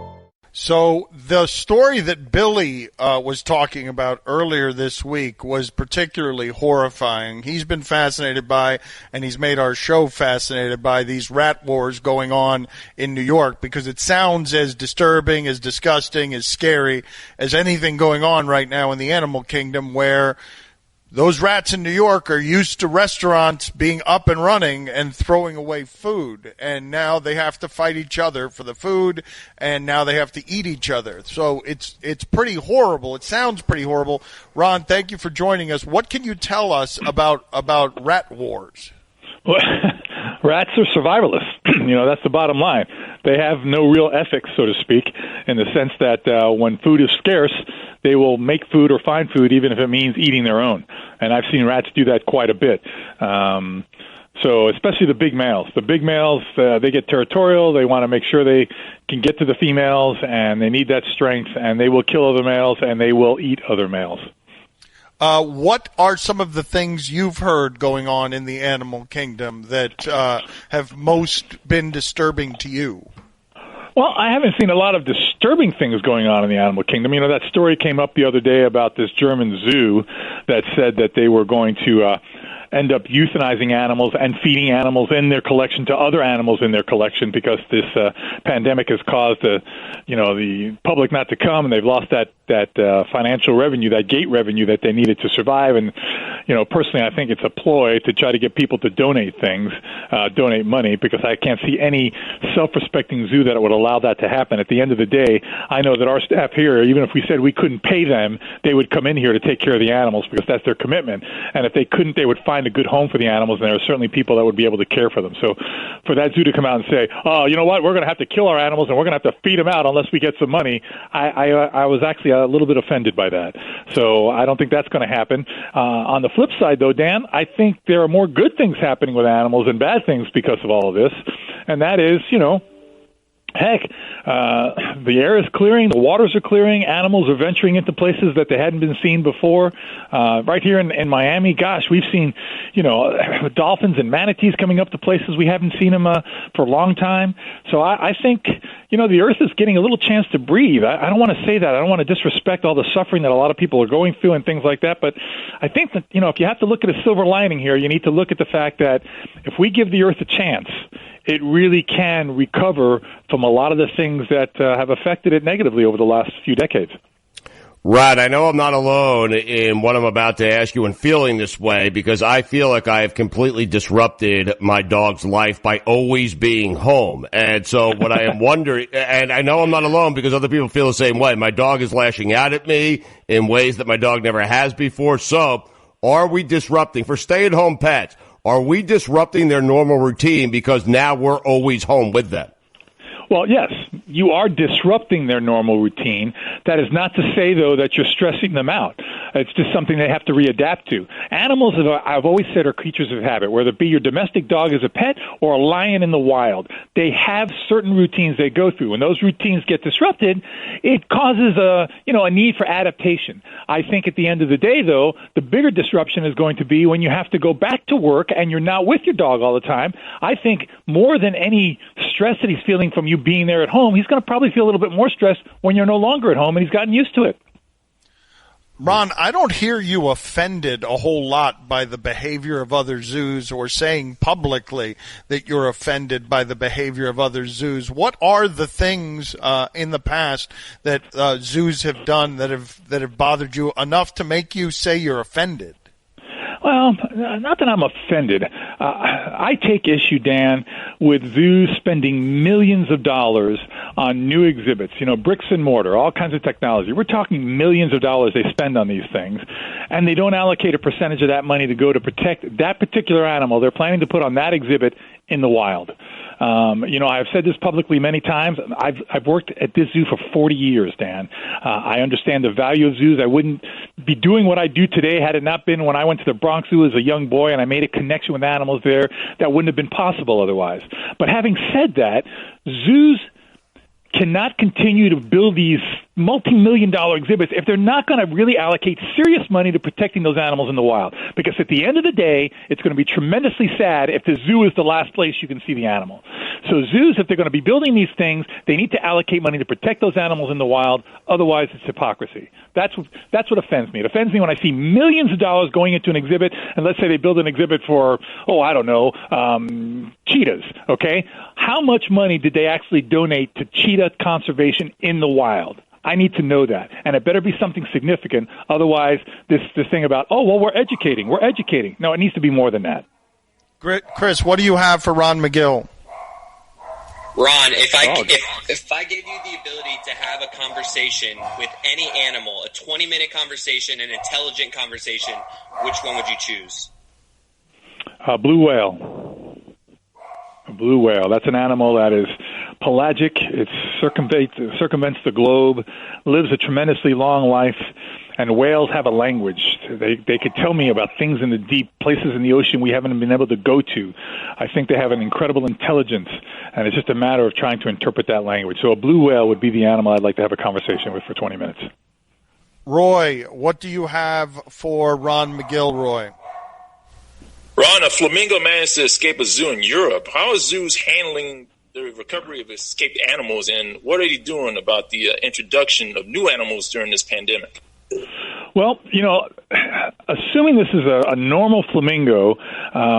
So the story that Billy was talking about earlier this week was particularly horrifying. He's been fascinated by, and he's made our show fascinated by, these rat wars going on in New York, because it sounds as disturbing, as disgusting, as scary as anything going on right now in the animal kingdom, where those rats in New York are used to restaurants being up and running and throwing away food. And now they have to fight each other for the food, and now they have to eat each other. So it's pretty horrible. It sounds pretty horrible. Ron, thank you for joining us. What can you tell us about rat wars? Well, rats are survivalists. That's the bottom line. They have no real ethics, so to speak, in the sense that when food is scarce, they will make food or find food, even if it means eating their own. And I've seen rats do that quite a bit. So especially the big males. The big males, they get territorial. They want to make sure they can get to the females, and they need that strength, and they will kill other males, and they will eat other males. What are some of the things you've heard going on in the animal kingdom that have most been disturbing to you? Well, I haven't seen a lot of disturbing things going on in the animal kingdom. That story came up the other day about this German zoo that said that they were going to end up euthanizing animals and feeding animals in their collection to other animals in their collection because this pandemic has caused the public not to come, and they've lost that financial revenue, that gate revenue that they needed to survive. And personally, I think it's a ploy to try to get people to donate things, donate money, because I can't see any self-respecting zoo that would allow that to happen. At the end of the day, I know that our staff here, even if we said we couldn't pay them, they would come in here to take care of the animals because that's their commitment. And if they couldn't, they would find a good home for the animals, and there are certainly people that would be able to care for them. So for that zoo to come out and say, oh, you know what, we're going to have to kill our animals and we're going to have to feed them out unless we get some money, I was actually a little bit offended by that. So I don't think that's going to happen. On the flip side, though, Dan, I think there are more good things happening with animals than bad things because of all of this. And that is, heck, the air is clearing, the waters are clearing, animals are venturing into places that they hadn't been seen before. Right here in Miami, gosh, we've seen, dolphins and manatees coming up to places we haven't seen them for a long time. So I think, the earth is getting a little chance to breathe. I don't want to say that. I don't want to disrespect all the suffering that a lot of people are going through and things like that. But I think that, if you have to look at a silver lining here, you need to look at the fact that if we give the earth a chance, it really can recover from a lot of the things that have affected it negatively over the last few decades. Right. I know I'm not alone in what I'm about to ask you and feeling this way, because I feel like I have completely disrupted my dog's life by always being home. And so what I am wondering, and I know I'm not alone because other people feel the same way. My dog is lashing out at me in ways that my dog never has before. So are we disrupting, for stay-at-home pets, are we disrupting their normal routine because now we're always home with them? Well, yes, you are disrupting their normal routine. That is not to say, though, that you're stressing them out. It's just something they have to readapt to. Animals, I've always said, are creatures of habit, whether it be your domestic dog as a pet or a lion in the wild. They have certain routines they go through. When those routines get disrupted, it causes a need for adaptation. I think at the end of the day, though, the bigger disruption is going to be when you have to go back to work and you're not with your dog all the time. I think more than any stress that he's feeling from you being there at home, he's going to probably feel a little bit more stressed when you're no longer at home and he's gotten used to it. Ron, I don't hear you offended a whole lot by the behavior of other zoos or saying publicly that you're offended by the behavior of other zoos. What are the things in the past that zoos have done that have bothered you enough to make you say you're offended? Well, not that I'm offended. I take issue, Dan, with zoos spending millions of dollars on new exhibits, bricks and mortar, all kinds of technology. We're talking millions of dollars they spend on these things, and they don't allocate a percentage of that money to go to protect that particular animal they're planning to put on that exhibit in the wild. I've said this publicly many times. I've worked at this zoo for 40 years, Dan. I understand the value of zoos. I wouldn't be doing what I do today had it not been when I went to the Bronx Zoo as a young boy and I made a connection with animals there that wouldn't have been possible otherwise. But having said that, zoos cannot continue to build these multi-million-dollar exhibits if they're not going to really allocate serious money to protecting those animals in the wild. Because at the end of the day, it's going to be tremendously sad if the zoo is the last place you can see the animal. So zoos, if they're going to be building these things, they need to allocate money to protect those animals in the wild. Otherwise, it's hypocrisy. That's what offends me. It offends me when I see millions of dollars going into an exhibit, and let's say they build an exhibit for, cheetahs, okay? How much money did they actually donate to cheetah conservation in the wild? I need to know that, and it better be something significant. Otherwise, this thing about, we're educating. No, it needs to be more than that. Chris, what do you have for Ron Magill? Ron, if I gave you the ability to have a conversation with any animal, a 20-minute conversation, an intelligent conversation, which one would you choose? Blue whale. A blue whale. That's an animal that is pelagic. It circumvents the globe, lives a tremendously long life, and whales have a language. They could tell me about things in the deep places in the ocean we haven't been able to go to. I think they have an incredible intelligence, and it's just a matter of trying to interpret that language. So a blue whale would be the animal I'd like to have a conversation with for 20 minutes. Roy, what do you have for Ron Magill, Roy? Ron, a flamingo managed to escape a zoo in Europe. How are zoos handling the recovery of escaped animals, and what are they doing about the introduction of new animals during this pandemic? Well, assuming this is a normal flamingo,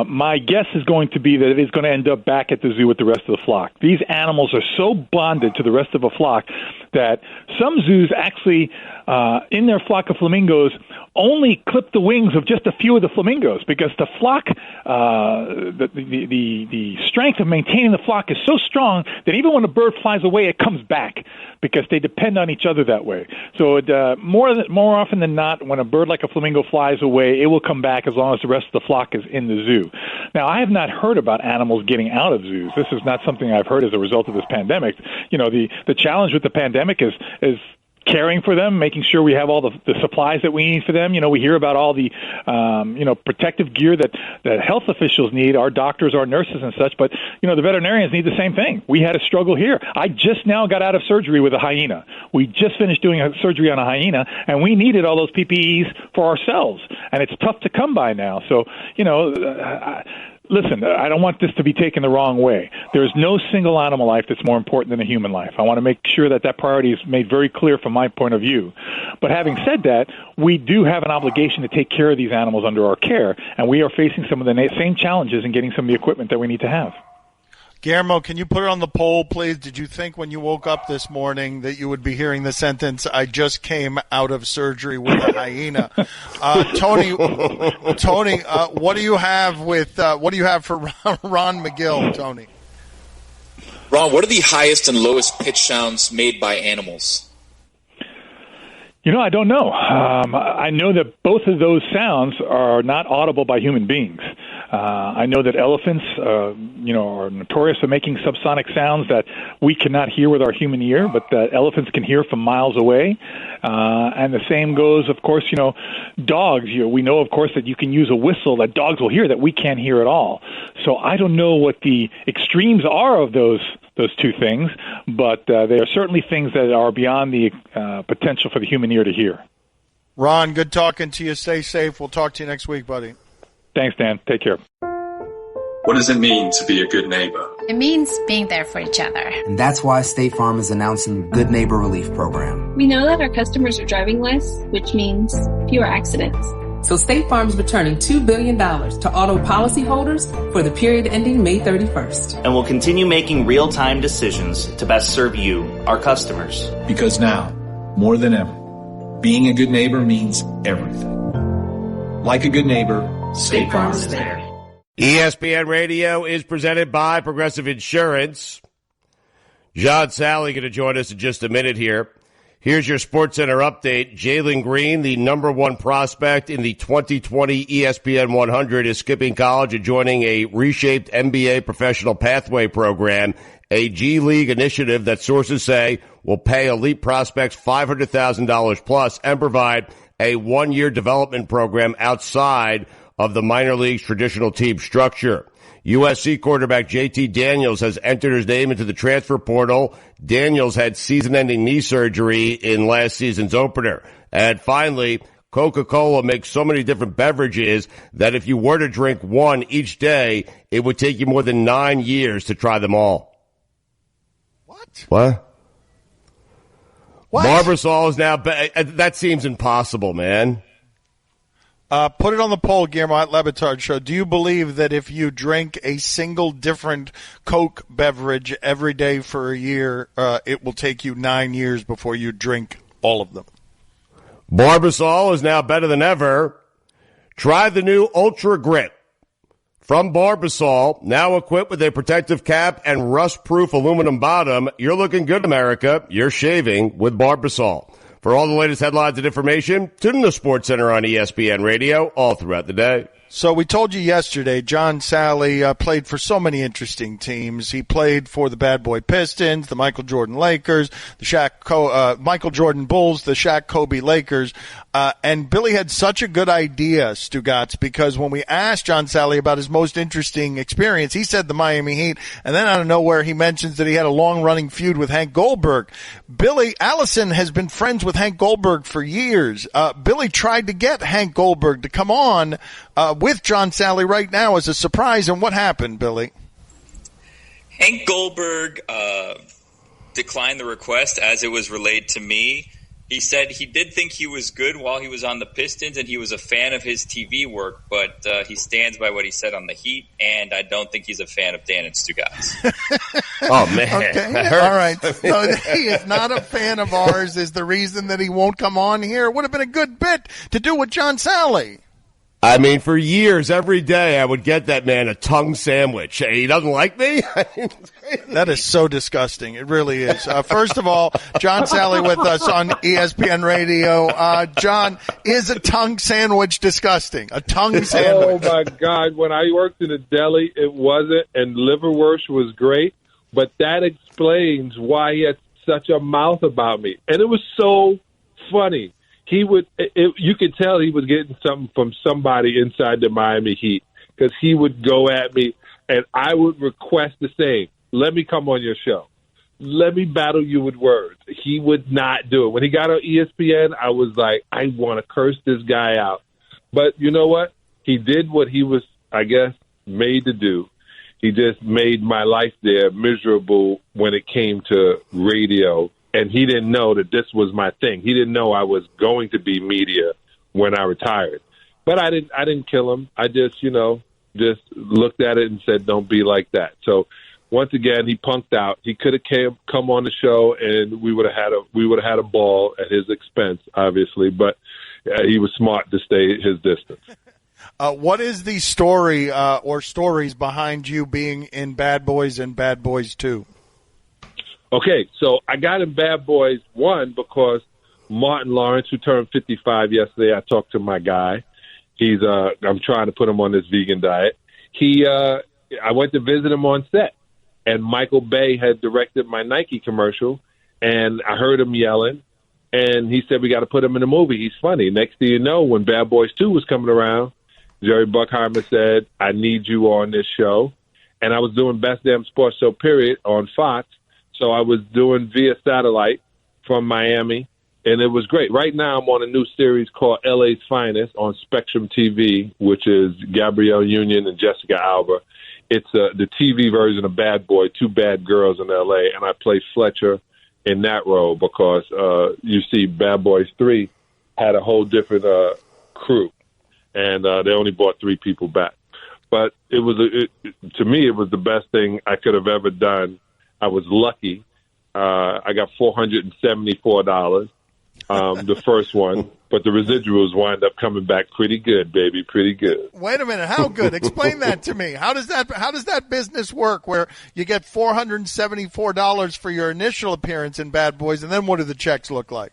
my guess is going to be that it is going to end up back at the zoo with the rest of the flock. These animals are so bonded to the rest of a flock that some zoos actually, in their flock of flamingos, only clip the wings of just a few of the flamingos because the flock, the strength of maintaining the flock is so strong that even when a bird flies away, it comes back because they depend on each other that way. So more often than not, when a bird like a flamingo flies away, it will come back as long as the rest of the flock is in the zoo. Now, I have not heard about animals getting out of zoos. This is not something I've heard as a result of this pandemic. The challenge with the pandemic is caring for them, making sure we have all the supplies that we need for them. We hear about all the, protective gear that health officials need, our doctors, our nurses and such, but, the veterinarians need the same thing. We had a struggle here. I just now got out of surgery with a hyena. We just finished doing a surgery on a hyena, and we needed all those PPEs for ourselves, and it's tough to come by now. So, listen, I don't want this to be taken the wrong way. There is no single animal life that's more important than a human life. I want to make sure that priority is made very clear from my point of view. But having said that, we do have an obligation to take care of these animals under our care, and we are facing some of the same challenges in getting some of the equipment that we need to have. Guillermo, can you put it on the poll, please? Did you think when you woke up this morning that you would be hearing the sentence, "I just came out of surgery with a hyena"? Tony, what do you have for Ron Magill, Tony? Ron, what are the highest and lowest pitch sounds made by animals? I don't know. I know that both of those sounds are not audible by human beings. I know that elephants, are notorious for making subsonic sounds that we cannot hear with our human ear, but that elephants can hear from miles away. And the same goes, of course, dogs. We know, of course, that you can use a whistle that dogs will hear that we can't hear at all. So I don't know what the extremes are of those two things, but they are certainly things that are beyond the potential for the human ear to hear. Ron, good talking to you. Stay safe. We'll talk to you next week, buddy. Thanks, Dan. Take care. What does it mean to be a good neighbor? It means being there for each other. And that's why State Farm is announcing the Good Neighbor Relief Program. We know that our customers are driving less, which means fewer accidents. So State Farm is returning $2 billion to auto policyholders for the period ending May 31st. And will continue making real-time decisions to best serve you, our customers. Because now, more than ever, being a good neighbor means everything. Like a good neighbor, State Farm is there. ESPN Radio is presented by Progressive Insurance. John Salley going to join us in just a minute here. Here's your SportsCenter update. Jalen Green, the number one prospect in the 2020 ESPN 100, is skipping college and joining a reshaped NBA professional pathway program, a G League initiative that sources say will pay elite prospects $500,000 plus and provide a one-year development program outside of the minor league's traditional team structure. USC quarterback JT Daniels has entered his name into the transfer portal. Daniels had season-ending knee surgery in last season's opener. And finally, Coca-Cola makes so many different beverages that if you were to drink one each day, it would take you more than 9 years to try them all. What? Barbasol is now that seems impossible, man. Put it on the poll, Guillermo, at Batard Show. Do you believe that if you drink a single different Coke beverage every day for a year, it will take you 9 years before you drink all of them? Barbasol is now better than ever. Try the new Ultra Grip from Barbasol, now equipped with a protective cap and rust-proof aluminum bottom. You're looking good, America. You're shaving with Barbasol. For all the latest headlines and information, tune in to SportsCenter on ESPN Radio all throughout the day. So we told you yesterday, John Salley played for so many interesting teams. He played for the Bad Boy Pistons, the Michael Jordan Lakers, the Michael Jordan Bulls, the Shaq Kobe Lakers. And Billy had such a good idea, Stugotz, because when we asked John Salley about his most interesting experience, he said the Miami Heat, and then out of nowhere he mentions that he had a long-running feud with Hank Goldberg. Billy Allison has been friends with Hank Goldberg for years. Billy tried to get Hank Goldberg to come on with John Salley right now as a surprise, and what happened, Billy? Hank Goldberg declined the request as it was relayed to me. He said he did think he was good while he was on the Pistons, and he was a fan of his TV work, but he stands by what he said on the Heat, and I don't think he's a fan of Dan and Stugotz. Oh, man. Okay. All right. So he is not a fan of ours is the reason that he won't come on here. It would have been a good bit to do with John Salley. I mean, for years, every day, I would get that man a tongue sandwich. He doesn't like me? That is so disgusting. It really is. First of all, John Salley with us on ESPN Radio. John, is a tongue sandwich disgusting? A tongue sandwich. Oh, my God. When I worked in a deli, it wasn't, and liverwurst was great, but that explains why he had such a mouth about me. And it was so funny. You could tell he was getting something from somebody inside the Miami Heat, because he would go at me and I would request the same. Let me come on your show. Let me battle you with words. He would not do it. When he got on ESPN, I was like, I want to curse this guy out. But you know what? He did what he was, I guess, made to do. He just made my life there miserable when it came to radio. And he didn't know that this was my thing. He didn't know I was going to be media when I retired. But I didn't kill him. I just looked at it and said, don't be like that. So once again, he punked out. He could have come on the show, and we would have had a ball at his expense, obviously. But he was smart to stay his distance. What is the story or stories behind you being in Bad Boys and Bad Boys 2? Okay, so I got in Bad Boys 1 because Martin Lawrence, who turned 55 yesterday, I talked to my guy. I'm trying to put him on this vegan diet. I went to visit him on set, and Michael Bay had directed my Nike commercial, and I heard him yelling, and he said, we got to put him in a movie. He's funny. Next thing you know, when Bad Boys 2 was coming around, Jerry Bruckheimer said, I need you on this show. And I was doing Best Damn Sports Show, period, on Fox. So I was doing via satellite from Miami, and it was great. Right now I'm on a new series called LA's Finest on Spectrum TV, which is Gabrielle Union and Jessica Alba. It's the TV version of Bad Boy, two bad girls in L.A., and I play Fletcher in that role because, you see, Bad Boys 3 had a whole different crew, and they only brought 3 people back. But to me, it was the best thing I could have ever done. I was lucky. I got $474, the first one, but the residuals wind up coming back pretty good, baby, pretty good. Wait a minute, how good? Explain that to me. How does that business work where you get $474 for your initial appearance in Bad Boys, and then what do the checks look like?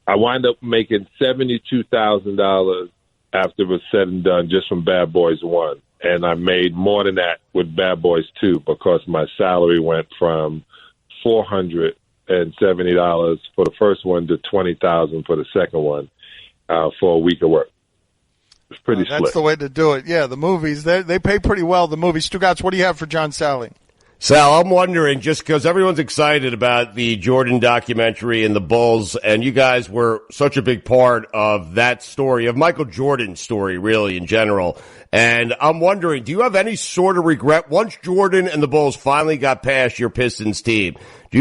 I wind up making $72,000 after it was said and done just from Bad Boys 1. And I made more than that with Bad Boys 2 because my salary went from $470 for the first one to $20,000 for the second one for a week of work. It's pretty slick. That's the way to do it. Yeah, the movies, they pay pretty well, the movies. Stugotz, what do you have for John Salley? Sal, I'm wondering, just because everyone's excited about the Jordan documentary and the Bulls, and you guys were such a big part of that story, of Michael Jordan's story, really, in general. And I'm wondering, do you have any sort of regret once Jordan and the Bulls finally got past your Pistons team? Do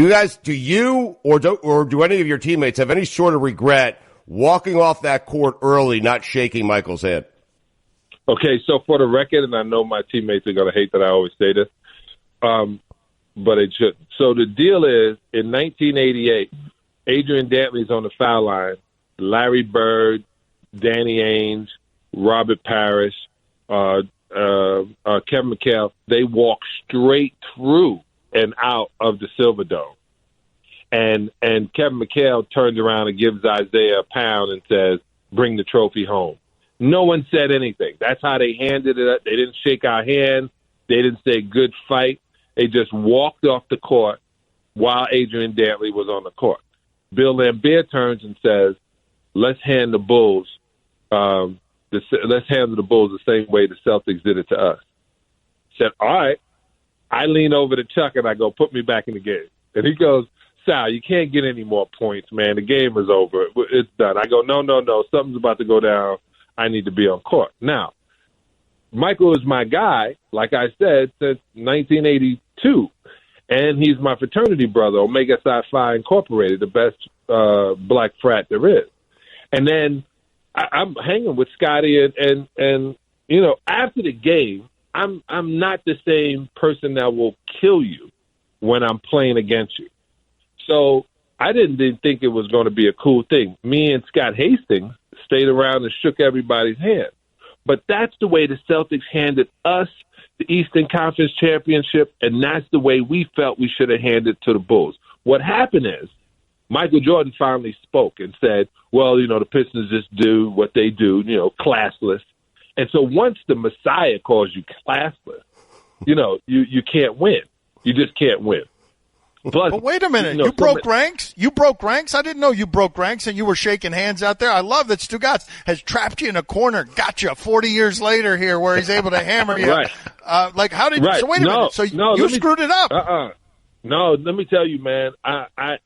you or do any of your teammates have any sort of regret walking off that court early, not shaking Michael's hand? Okay, so for the record, and I know my teammates are going to hate that I always say this, but it shouldn't. So the deal is, in 1988, Adrian Dantley's on the foul line. Larry Bird, Danny Ainge, Robert Parrish, Kevin McHale, they walk straight through and out of the Silverdome. And Kevin McHale turns around and gives Isaiah a pound and says, bring the trophy home. No one said anything. That's how they handed it up. They didn't shake our hand. They didn't say good fight. They just walked off the court while Adrian Dantley was on the court. Bill Laimbeer turns and says, let's hand the Bulls, let's handle the Bulls the same way the Celtics did it to us. Said, all right. I lean over to Chuck and I go, put me back in the game. And he goes, Sal, you can't get any more points, man. The game is over. It's done. I go, no. Something's about to go down. I need to be on court. Now, Michael is my guy, like I said, since 1982. And he's my fraternity brother, Omega Psi Phi Incorporated, the best black frat there is. And then I'm hanging with Scotty, and you know, after the game, I'm not the same person that will kill you when I'm playing against you. So I didn't think it was going to be a cool thing. Me and Scott Hastings stayed around and shook everybody's hand. But that's the way the Celtics handed us the Eastern Conference Championship, and that's the way we felt we should have handed it to the Bulls. What happened is Michael Jordan finally spoke and said, well, you know, the Pistons just do what they do, you know, classless. And so once the Messiah calls you classless, you know, you can't win. You just can't win. Plus, but wait a minute, you broke ranks? You broke ranks? I didn't know you broke ranks and you were shaking hands out there. I love that Stugotz has trapped you in a corner, got you 40 years later here where he's able to hammer you. Right. Like, how did so wait a minute. So you screwed it up. No, let me tell you, man, I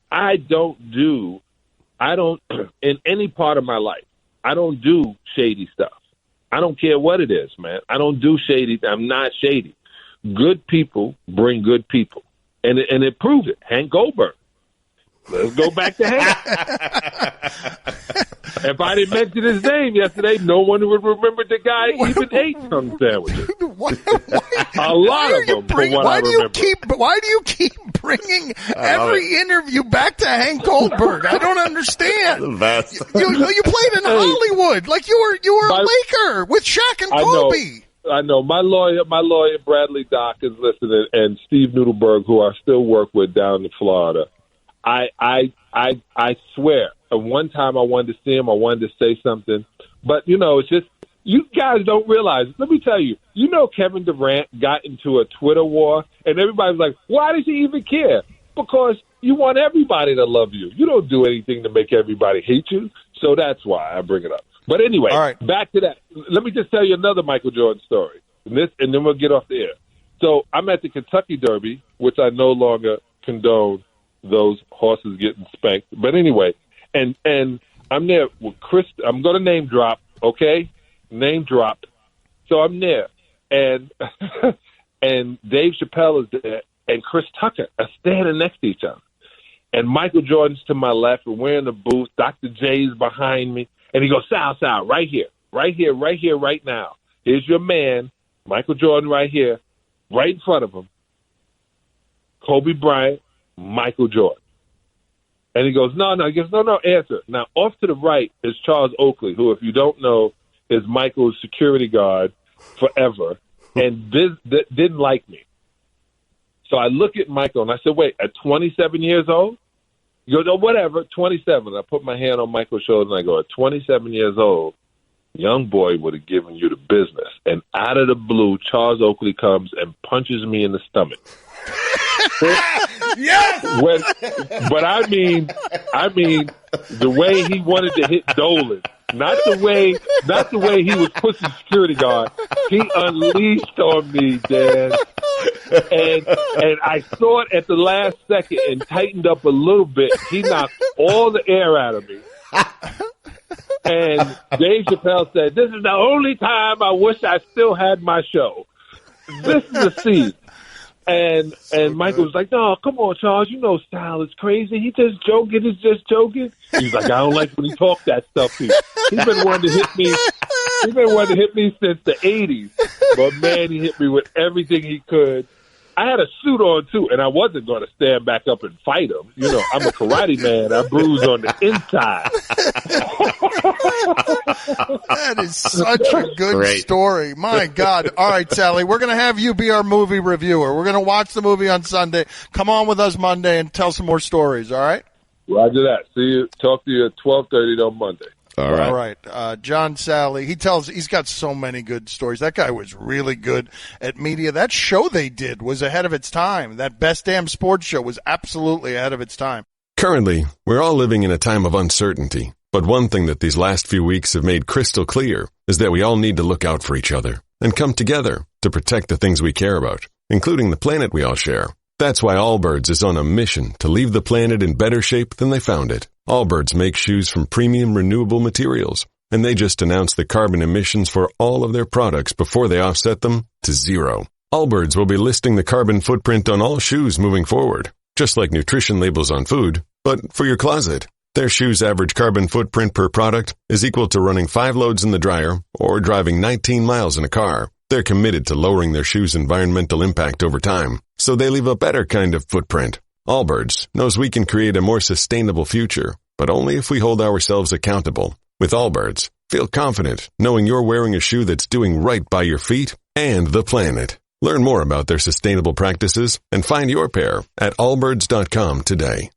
don't in any part of my life, I don't do shady stuff. I don't care what it is, man. I don't do shady. I'm not shady. Good people bring good people. And it proved it. Hank Goldberg. Let's go back to Hank. If I didn't mention his name yesterday, no one would remember the guy even ate some sandwiches. A lot of them, from what I remember. Why do you keep bringing every interview back to Hank Goldberg? I don't understand. The best. You played in Hollywood, like you were a Laker with Shaq and Kobe. I know. My lawyer, Bradley Dock, is listening, and Steve Noodleberg, who I still work with down in Florida. I swear, one time I wanted to see him, I wanted to say something, but you know, it's just you guys don't realize. Let me tell you, you know, Kevin Durant got into a Twitter war, and everybody was like, "Why does he even care?" Because you want everybody to love you. You don't do anything to make everybody hate you, so that's why I bring it up. But anyway, back to that. Let me just tell you another Michael Jordan story, and then we'll get off the air. So I'm at the Kentucky Derby, which I no longer condone those horses getting spanked. But anyway, and I'm there with Chris. I'm going to name drop, okay? Name drop. So I'm there, and and Dave Chappelle is there, and Chris Tucker are standing next to each other. And Michael Jordan's to my left, and we're in the booth. Dr. J's behind me. And he goes, Sal, right here, right now. Here's your man, Michael Jordan, right here, right in front of him. Kobe Bryant, Michael Jordan. And he goes, no. He goes, no, answer. Now, off to the right is Charles Oakley, who, if you don't know, is Michael's security guard forever, and didn't like me. So I look at Michael, and I said, wait, at 27 years old? He goes, oh, whatever, 27. I put my hand on Michael's shoulder, and I go, at 27 years old, young boy would have given you the business. And out of the blue, Charles Oakley comes and punches me in the stomach. Yes! But I mean, the way he wanted to hit Dolan, not the way he was pushing security guard. He unleashed on me, Dan. And I saw it at the last second and tightened up a little bit. He knocked all the air out of me. And Dave Chappelle said, "This is the only time I wish I still had my show." This is the scene. And Michael was like, "No, come on, Charles. You know style is crazy. He's just joking. He's like, I don't like when he talks that stuff to you. He's been wanting to hit me. He's been wanting to hit me since the 80s. But, man, he hit me with everything he could. I had a suit on, too, and I wasn't going to stand back up and fight him. You know, I'm a karate man. I bruise on the inside. That is such a good story. My God. All right, Sally, we're going to have you be our movie reviewer. We're going to watch the movie on Sunday. Come on with us Monday and tell some more stories, all right? Roger that. See you. Talk to you at 12:30 on Monday. All right. All right. John Salley, he's got so many good stories. That guy was really good at media. That show they did was ahead of its time. That Best Damn Sports Show was absolutely ahead of its time. Currently, we're all living in a time of uncertainty. But one thing that these last few weeks have made crystal clear is that we all need to look out for each other and come together to protect the things we care about, including the planet we all share. That's why Allbirds is on a mission to leave the planet in better shape than they found it. Allbirds makes shoes from premium renewable materials, and they just announced the carbon emissions for all of their products before they offset them to 0. Allbirds will be listing the carbon footprint on all shoes moving forward, just like nutrition labels on food, but for your closet. Their shoes' average carbon footprint per product is equal to running 5 loads in the dryer or driving 19 miles in a car. They're committed to lowering their shoes' environmental impact over time, so they leave a better kind of footprint. Allbirds knows we can create a more sustainable future, but only if we hold ourselves accountable. With Allbirds, feel confident knowing you're wearing a shoe that's doing right by your feet and the planet. Learn more about their sustainable practices and find your pair at allbirds.com today.